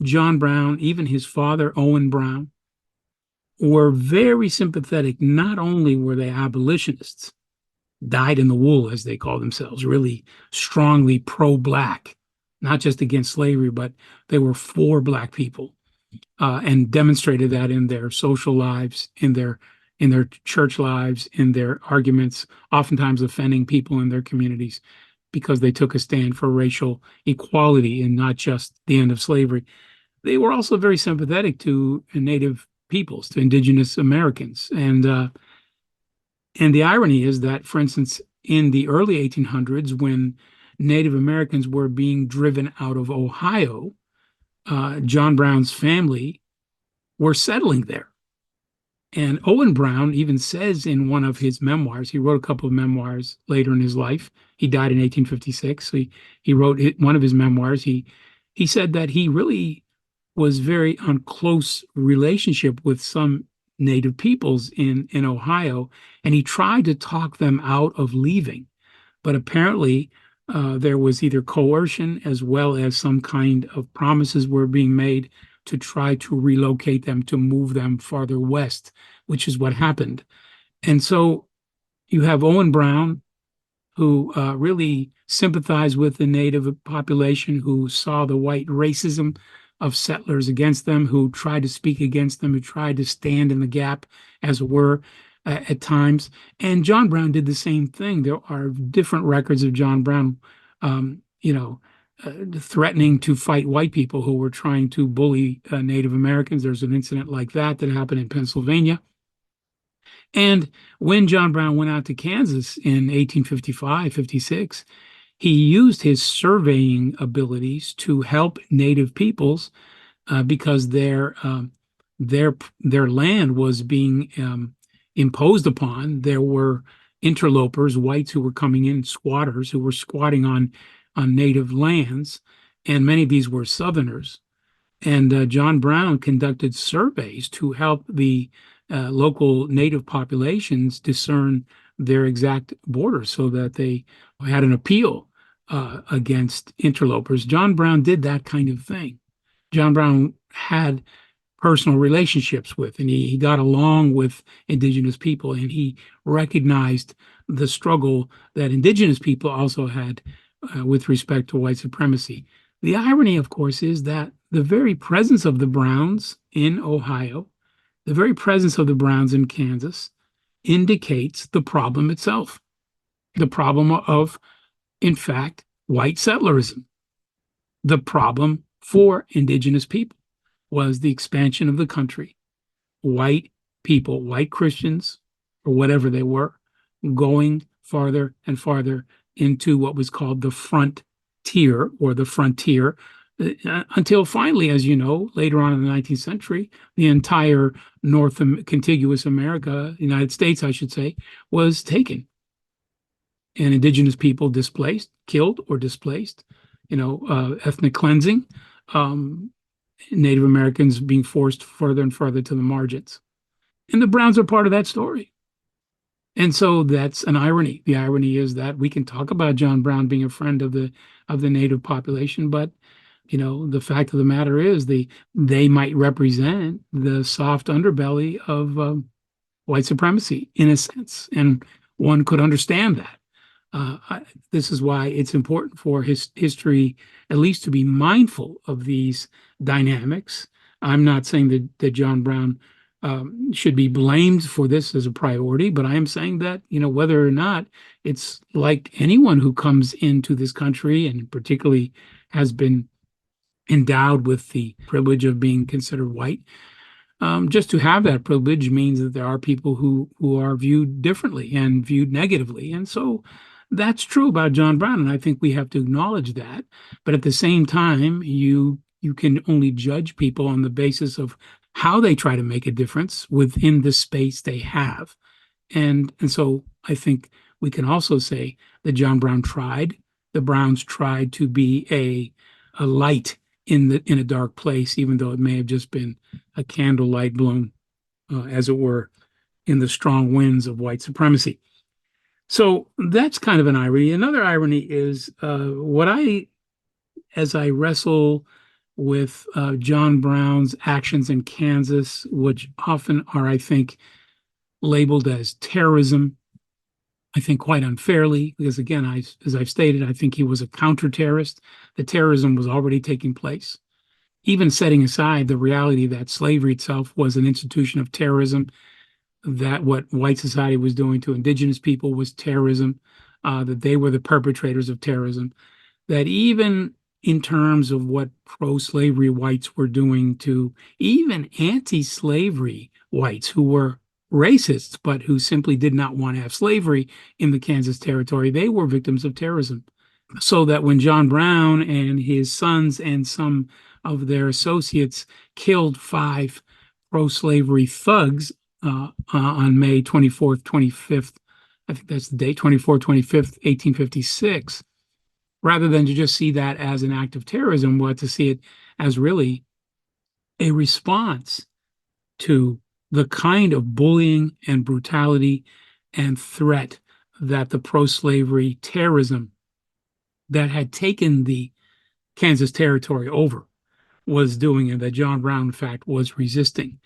John Brown, even his father, Owen Brown, were very sympathetic. Not only were they abolitionists, dyed in the wool, as they call themselves, really strongly pro-Black, not just against slavery, but they were for Black people, and demonstrated that in their social lives, in their church lives, in their arguments, oftentimes offending people in their communities because they took a stand for racial equality and not just the end of slavery. They were also very sympathetic to Native peoples, to indigenous Americans. And the irony is that, for instance, in the early 1800s, when Native Americans were being driven out of Ohio, John Brown's family were settling there. And Owen Brown even says in one of his memoirs, he wrote a couple of memoirs later in his life. He died in 1856. So he wrote one of his memoirs. He said that he really was very on close relationship with some Native peoples in Ohio, and he tried to talk them out of leaving. But apparently there was either coercion as well as some kind of promises were being made to try to relocate them, to move them farther west, which is what happened. And so you have Owen Brown, who really sympathized with the Native population, who saw the white racism of settlers against them, who tried to speak against them, who tried to stand in the gap, as it were, at times. And John Brown did the same thing. There are different records of John Brown, threatening to fight white people who were trying to bully Native Americans. There's an incident like that happened in Pennsylvania. And when John Brown went out to Kansas in 1855, 56, he used his surveying abilities to help Native peoples because their land was being imposed upon. There were interlopers, whites who were coming in, squatters who were squatting on Native lands, and many of these were Southerners. And John Brown conducted surveys to help the local Native populations discern their exact borders so that they had an appeal against interlopers. John Brown did that kind of thing. John Brown had personal relationships with, and he got along with indigenous people, and he recognized the struggle that indigenous people also had with respect to white supremacy. The irony, of course, is that the very presence of the Browns in Ohio, the very presence of the Browns in Kansas, indicates the problem itself, the problem of, in fact, white settlerism. The problem for indigenous people was the expansion of the country. White people, white Christians, or whatever they were, going farther and farther into what was called the frontier, or the frontier, until finally, as you know, later on in the 19th century, the entire contiguous America, United States, I should say, was taken and indigenous people displaced, killed or displaced, ethnic cleansing, um, Native Americans being forced further and further to the margins. And the Browns are part of that story. And so that's an irony. The irony is that we can talk about John Brown being a friend of the Native population, but the fact of the matter is they might represent the soft underbelly of white supremacy in a sense, and one could understand that. This is why it's important for history at least to be mindful of these dynamics. I'm not saying that John Brown should be blamed for this as a priority, but I am saying that, whether or not it's like anyone who comes into this country and particularly has been endowed with the privilege of being considered white, just to have that privilege means that there are people who are viewed differently and viewed negatively. And so that's true about John Brown, and I think we have to acknowledge that. But at the same time, you can only judge people on the basis of how they try to make a difference within the space they have. And so I think we can also say that John Brown tried. The Browns tried to be a light in a dark place, even though it may have just been a candlelight blown, as it were, in the strong winds of white supremacy. So that's kind of an irony. Another irony is as I wrestle with John Brown's actions in Kansas, which often are, I think, labeled as terrorism. I think quite unfairly, because again, as I've stated, I think he was a counter-terrorist. The terrorism was already taking place. Even setting aside the reality that slavery itself was an institution of terrorism, that what white society was doing to indigenous people was terrorism, that they were the perpetrators of terrorism, that even in terms of what pro-slavery whites were doing to even anti-slavery whites who were racists, but who simply did not want to have slavery in the Kansas territory, they were victims of terrorism. So that when John Brown and his sons and some of their associates killed 5 pro-slavery thugs on May 24th, 25th, I think that's the date, 24th, 25th, 1856, rather than to just see that as an act of terrorism, but to see it as really a response to the kind of bullying and brutality and threat that the pro-slavery terrorism that had taken the Kansas territory over was doing, and that John Brown, in fact, was resisting.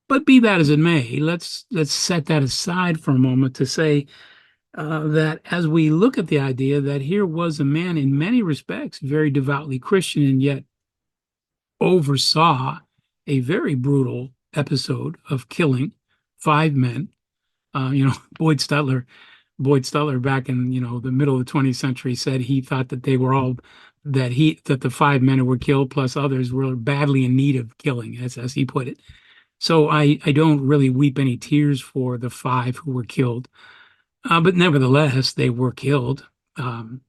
But be that as it may, let's set that aside for a moment to say that as we look at the idea that here was a man in many respects very devoutly Christian and yet oversaw a very brutal episode of killing 5 men. Boyd Stutler back in the middle of the 20th century said he thought that they were all that the 5 men who were killed plus others were badly in need of killing, as he put it. So I don't really weep any tears for the 5 who were killed, but nevertheless they were killed. Some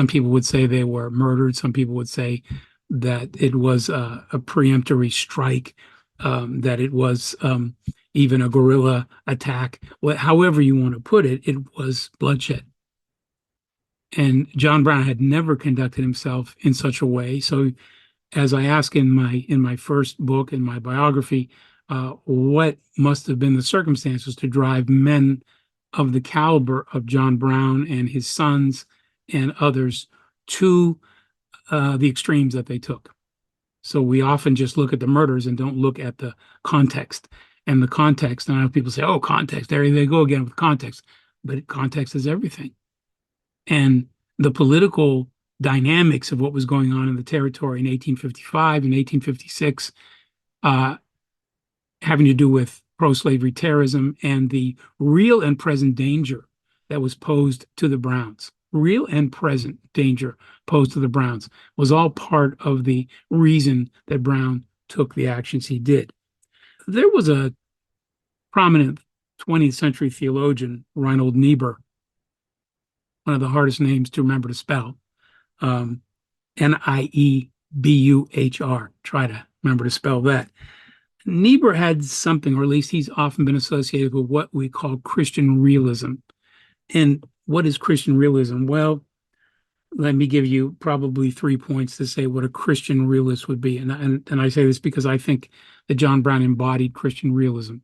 people would say they were murdered. Some people would say that it was a preemptory strike, that it was even a guerrilla attack. However you want to put it, it was bloodshed. And John Brown had never conducted himself in such a way. So as I ask in my first book, in my biography, what must have been the circumstances to drive men of the caliber of John Brown and his sons and others to the extremes that they took. So we often just look at the murders and don't look at the context. And the context, and I know people say, oh, context, there they go again with context. But context is everything. And the political dynamics of what was going on in the territory in 1855 and 1856, having to do with pro-slavery terrorism and the real and present danger that was posed to the Browns. Real and present danger posed to the Browns was all part of the reason that Brown took the actions he did. There was a prominent 20th century theologian, Reinhold Niebuhr, one of the hardest names to remember to spell, Niebuhr. Try to remember to spell that. Niebuhr had something, or at least he's often been associated with what we call Christian realism. And what is Christian realism? Well, let me give you probably 3 points to say what a Christian realist would be. And I say this because I think that John Brown embodied Christian realism.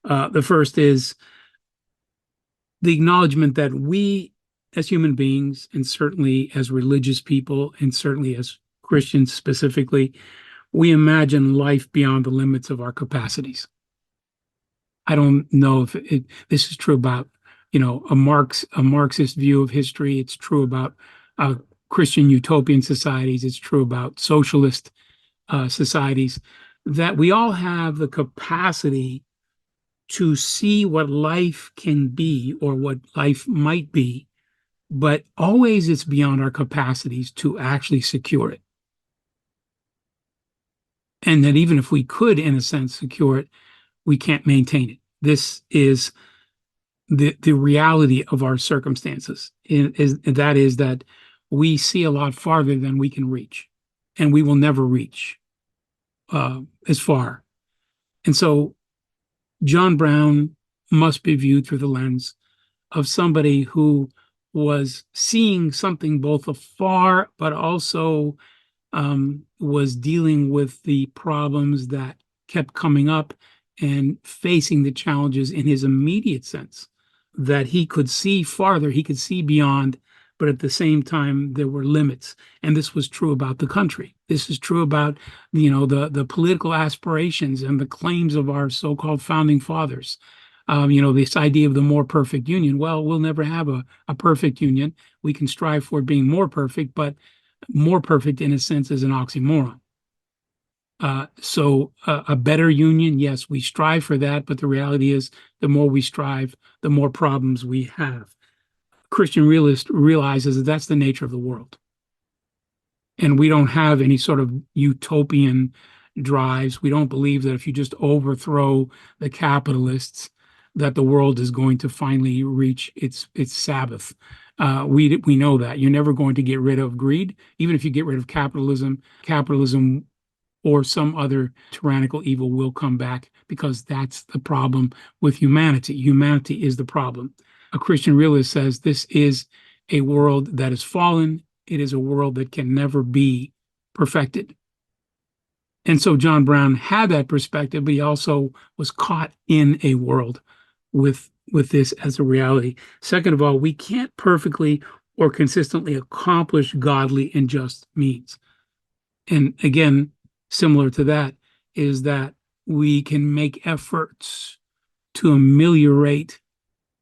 The first is the acknowledgement that we, as human beings, and certainly as religious people, and certainly as Christians specifically, we imagine life beyond the limits of our capacities. I don't know if this is true about, a Marxist view of history. It's true about Christian utopian societies. It's true about socialist societies, that we all have the capacity to see what life can be or what life might be, but always it's beyond our capacities to actually secure it. And that even if we could, in a sense, secure it, we can't maintain it. This is the reality of our circumstances. That we see a lot farther than we can reach, and we will never reach as far. And so John Brown must be viewed through the lens of somebody who was seeing something both afar, but also was dealing with the problems that kept coming up and facing the challenges in his immediate sense, that he could see farther, he could see beyond, but at the same time, there were limits. And this was true about the country. This is true about, the political aspirations and the claims of our so-called founding fathers. This idea of the more perfect union. Well, we'll never have a perfect union. We can strive for being more perfect, but more perfect in a sense is an oxymoron. So a better union, yes, we strive for that, but the reality is the more we strive, the more problems we have. Christian realist realizes that that's the nature of the world. And we don't have any sort of utopian drives. We don't believe that if you just overthrow the capitalists, that the world is going to finally reach its Sabbath. We know that you're never going to get rid of greed. Even if you get rid of capitalism or some other tyrannical evil will come back, because that's the problem with humanity. Humanity is the problem. A Christian realist says this is a world that is fallen. It is a world that can never be perfected. And so John Brown had that perspective, but he also was caught in a world with this as a reality. Second of all, we can't perfectly or consistently accomplish godly and just means. And again, similar to that is that we can make efforts to ameliorate.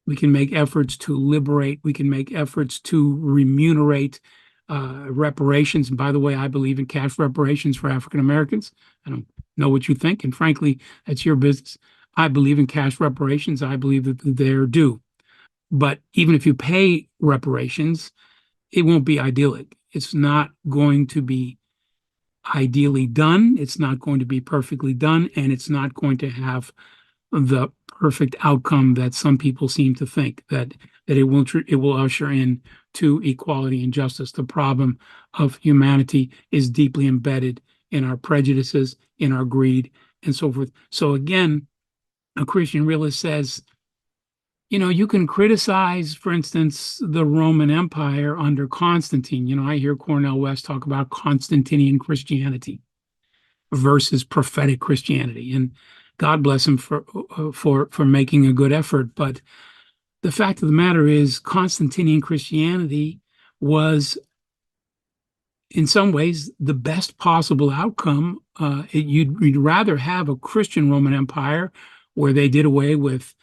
We can make efforts to liberate. We can make efforts to remunerate reparations. And by the way, I believe in cash reparations for African Americans. I don't know what you think, and frankly, that's your business. I believe in cash reparations. I believe that they're due. But even if you pay reparations, it won't be idyllic. It's not going to be ideally done. It's not going to be perfectly done, and it's not going to have the perfect outcome that some people seem to think that it will usher in to equality and justice. The problem of humanity is deeply embedded in our prejudices, in our greed, and so forth. So again, a Christian realist says, you can criticize, for instance, the Roman Empire under Constantine. I hear Cornel West talk about Constantinian Christianity versus prophetic Christianity, and God bless him for making a good effort. But the fact of the matter is, Constantinian Christianity was, in some ways, the best possible outcome. You'd rather have a Christian Roman Empire where they did away with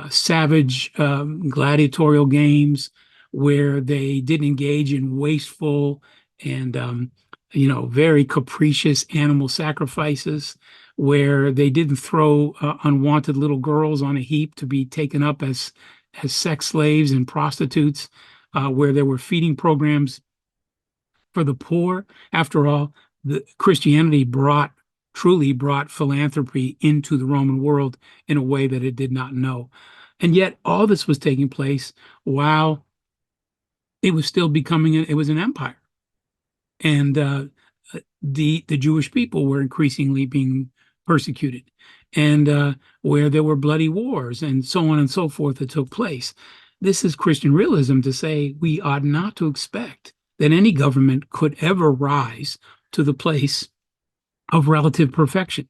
savage gladiatorial games, where they didn't engage in wasteful and very capricious animal sacrifices, where they didn't throw unwanted little girls on a heap to be taken up as sex slaves and prostitutes, where there were feeding programs for the poor. After all, Christianity truly brought philanthropy into the Roman world in a way that it did not know. And yet all this was taking place while it was still it was an empire. And the Jewish people were increasingly being persecuted, and where there were bloody wars and so on and so forth that took place. this is Christian realism to say we ought not to expect that any government could ever rise to the place of relative perfection.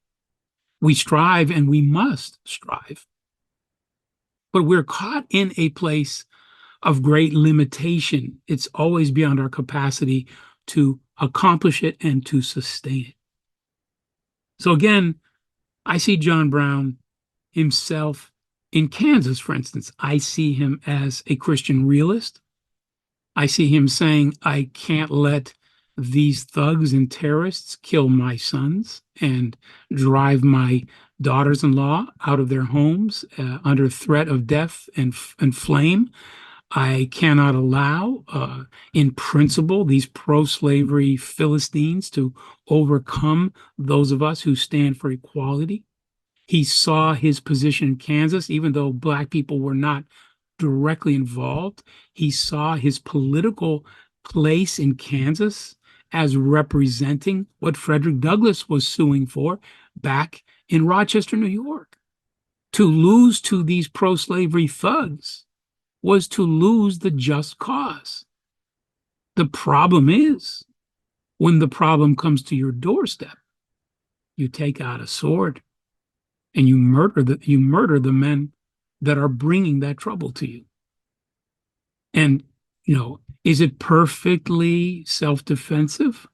We strive and we must strive, but we're caught in a place of great limitation. It's always beyond our capacity to accomplish it and to sustain it. So again, I see John Brown himself in Kansas, for instance. I see him as a Christian realist. I see him saying, I can't let these thugs and terrorists kill my sons and drive my daughters-in-law out of their homes under threat of death and flame. I cannot allow, in principle, these pro-slavery Philistines to overcome those of us who stand for equality. He saw his position in Kansas, even though Black people were not directly involved. He saw his political place in Kansas as representing what Frederick Douglass was suing for back in Rochester, New York. To lose to these pro-slavery thugs was to lose the just cause. The problem is, when the problem comes to your doorstep, you take out a sword and you murder the men that are bringing that trouble to you. And, is it perfectly self-defensive?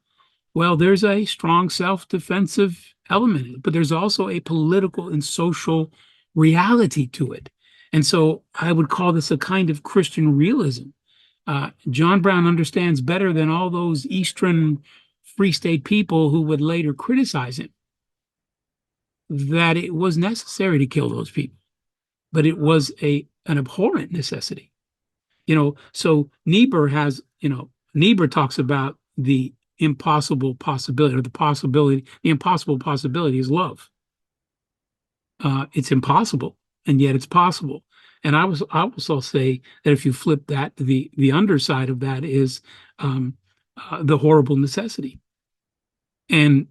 Well, there's a strong self-defensive element in it, but there's also a political and social reality to it. And so I would call this a kind of Christian realism. John Brown understands better than all those Eastern Free State people who would later criticize him that it was necessary to kill those people, but it was an abhorrent necessity. So Niebuhr talks about the impossible possibility, or the impossible possibility is love. It's impossible, and yet it's possible. And I also say that if you flip that, the underside of that is the horrible necessity. And,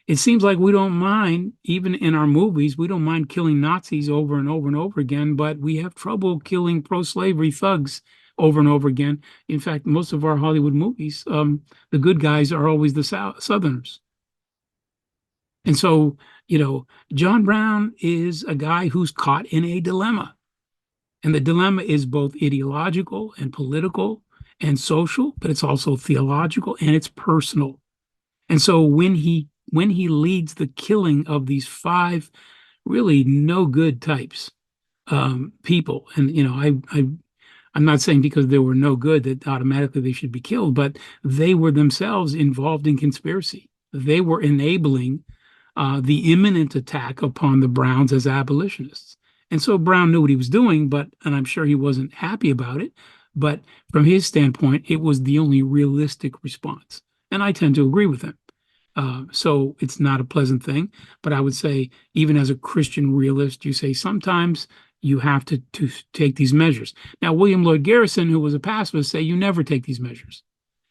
it seems like we don't mind, even in our movies, we don't mind killing Nazis over and over and over again, but we have trouble killing pro-slavery thugs over and over again. In fact, most of our Hollywood movies, the good guys are always the Southerners. And so, John Brown is a guy who's caught in a dilemma. And the dilemma is both ideological and political and social, but it's also theological and it's personal. And so when he leads the killing of these 5 really no good types, people, and I'm not saying because they were no good that automatically they should be killed, but they were themselves involved in conspiracy. They were enabling the imminent attack upon the Browns as abolitionists. And so Brown knew what he was doing, and I'm sure he wasn't happy about it, but from his standpoint, it was the only realistic response. And I tend to agree with him. So it's not a pleasant thing, but I would say, even as a Christian realist, you say sometimes you have to take these measures. Now, William Lloyd Garrison, who was a pacifist, say you never take these measures.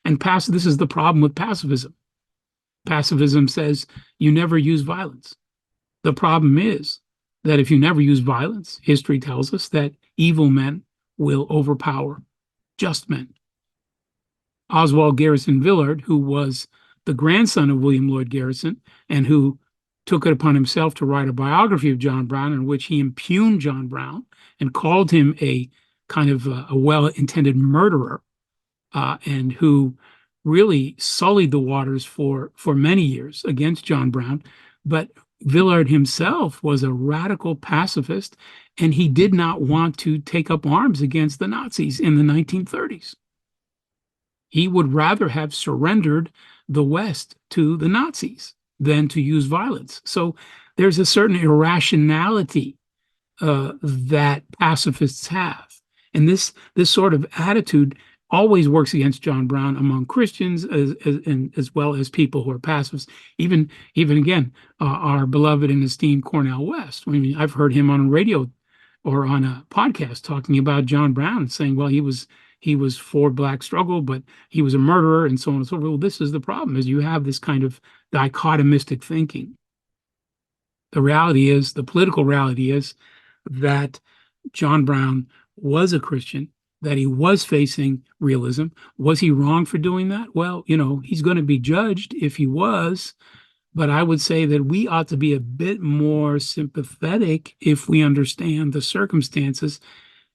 And this is the problem with pacifism. Pacifism says you never use violence. The problem is that if you never use violence, history tells us that evil men will overpower just men. Oswald Garrison Villard, who was the grandson of William Lloyd Garrison and who took it upon himself to write a biography of John Brown in which he impugned John Brown and called him a kind of a well-intended murderer, and who really sullied the waters for many years against John Brown. But Villard himself was a radical pacifist, and he did not want to take up arms against the Nazis in the 1930s. He would rather have surrendered the West to the Nazis than to use violence. So there's a certain irrationality that pacifists have. And this sort of attitude always works against John Brown among Christians as well as people who are pacifists. Even again, our beloved and esteemed Cornel West. I mean, I've heard him on radio or on a podcast talking about John Brown and saying, well, he was for Black struggle, but he was a murderer and so on and so forth. Well, this is the problem, is you have this kind of dichotomistic thinking. The political reality is that John Brown was a Christian, that he was facing realism. Was he wrong for doing that? Well, he's going to be judged if he was, but I would say that we ought to be a bit more sympathetic if we understand the circumstances.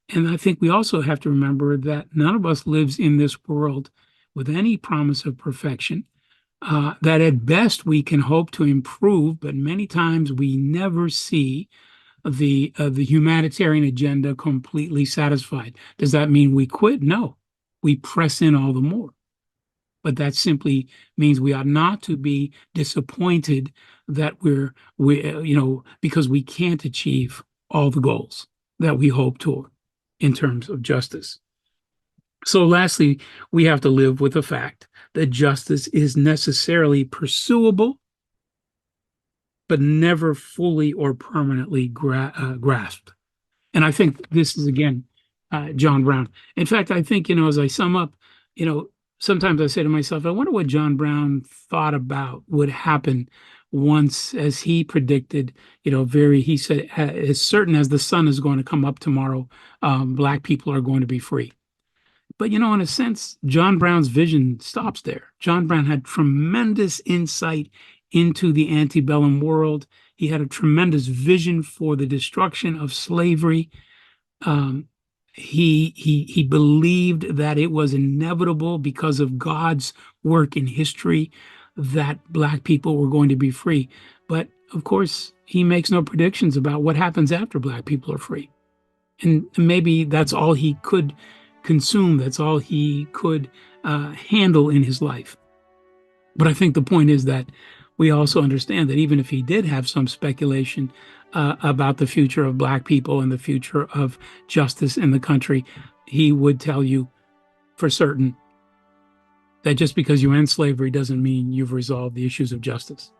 And I think we also have to remember that none of us lives in this world with any promise of perfection. That at best we can hope to improve, but many times we never see the humanitarian agenda completely satisfied. Does that mean we quit? No, we press in all the more. But that simply means we ought not to be disappointed that because we can't achieve all the goals that we hope toward in terms of justice. So lastly, we have to live with the fact that justice is necessarily pursuable, but never fully or permanently grasped. And I think this is, again, John Brown. In fact, I think, as I sum up, sometimes I say to myself, I wonder what John Brown thought about would happen once, as he predicted, he said, as certain as the sun is going to come up tomorrow, Black people are going to be free. But, in a sense, John Brown's vision stops there. John Brown had tremendous insight into the antebellum world. He had a tremendous vision for the destruction of slavery. He believed that it was inevitable because of God's work in history that Black people were going to be free. But, of course, he makes no predictions about what happens after Black people are free. And maybe that's all he could consume. That's all he could handle in his life. But I think the point is that we also understand that even if he did have some speculation about the future of Black people and the future of justice in the country, he would tell you for certain that just because you end slavery doesn't mean you've resolved the issues of justice.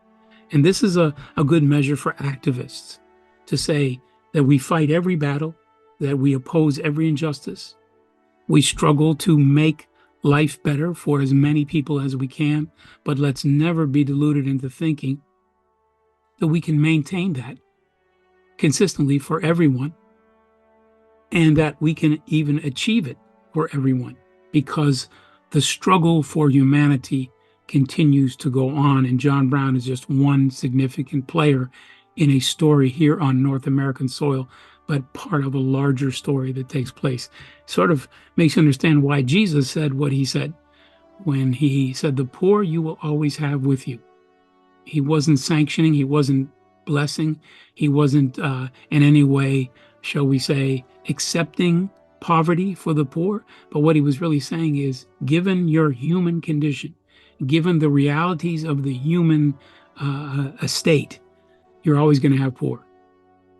And this is a good measure for activists to say that we fight every battle, that we oppose every injustice. We struggle to make life better for as many people as we can, but let's never be deluded into thinking that we can maintain that consistently for everyone, and that we can even achieve it for everyone, because the struggle for humanity continues to go on, and John Brown is just one significant player in a story here on North American soil, but part of a larger story that takes place. Sort of makes you understand why Jesus said what he said when he said, "The poor you will always have with you." He wasn't sanctioning, he wasn't blessing, he wasn't in any way, shall we say, accepting poverty for the poor. But what he was really saying is, given your human condition, given the realities of the human estate, you're always going to have poor.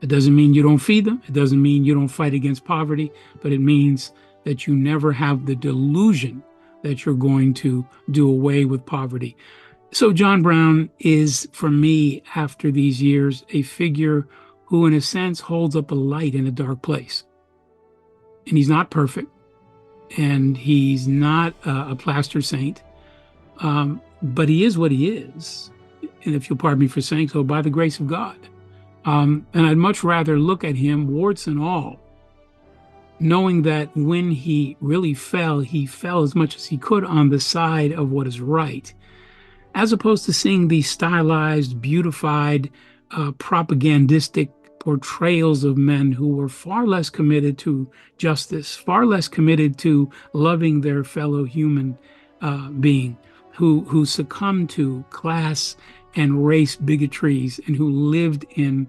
It doesn't mean you don't feed them. It doesn't mean you don't fight against poverty, but it means that you never have the delusion that you're going to do away with poverty. So John Brown is, for me, after these years, a figure who, in a sense, holds up a light in a dark place. And he's not perfect, and he's not a plaster saint, but he is what he is. And if you'll pardon me for saying so, by the grace of God. And I'd much rather look at him, warts and all, knowing that when he really fell, he fell as much as he could on the side of what is right, as opposed to seeing these stylized, beautified, propagandistic portrayals of men who were far less committed to justice, far less committed to loving their fellow human being, who succumbed to class and race bigotries, and who lived in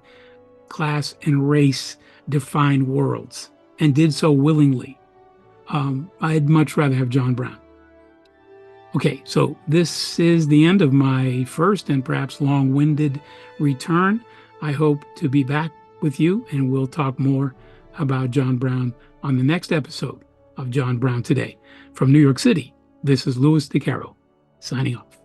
class and race defined worlds and did so willingly. I'd much rather have John Brown. Okay, so this is the end of my first and perhaps long-winded return. I hope to be back with you, and we'll talk more about John Brown on the next episode of John Brown Today. From New York City, this is Louis DeCaro, signing off.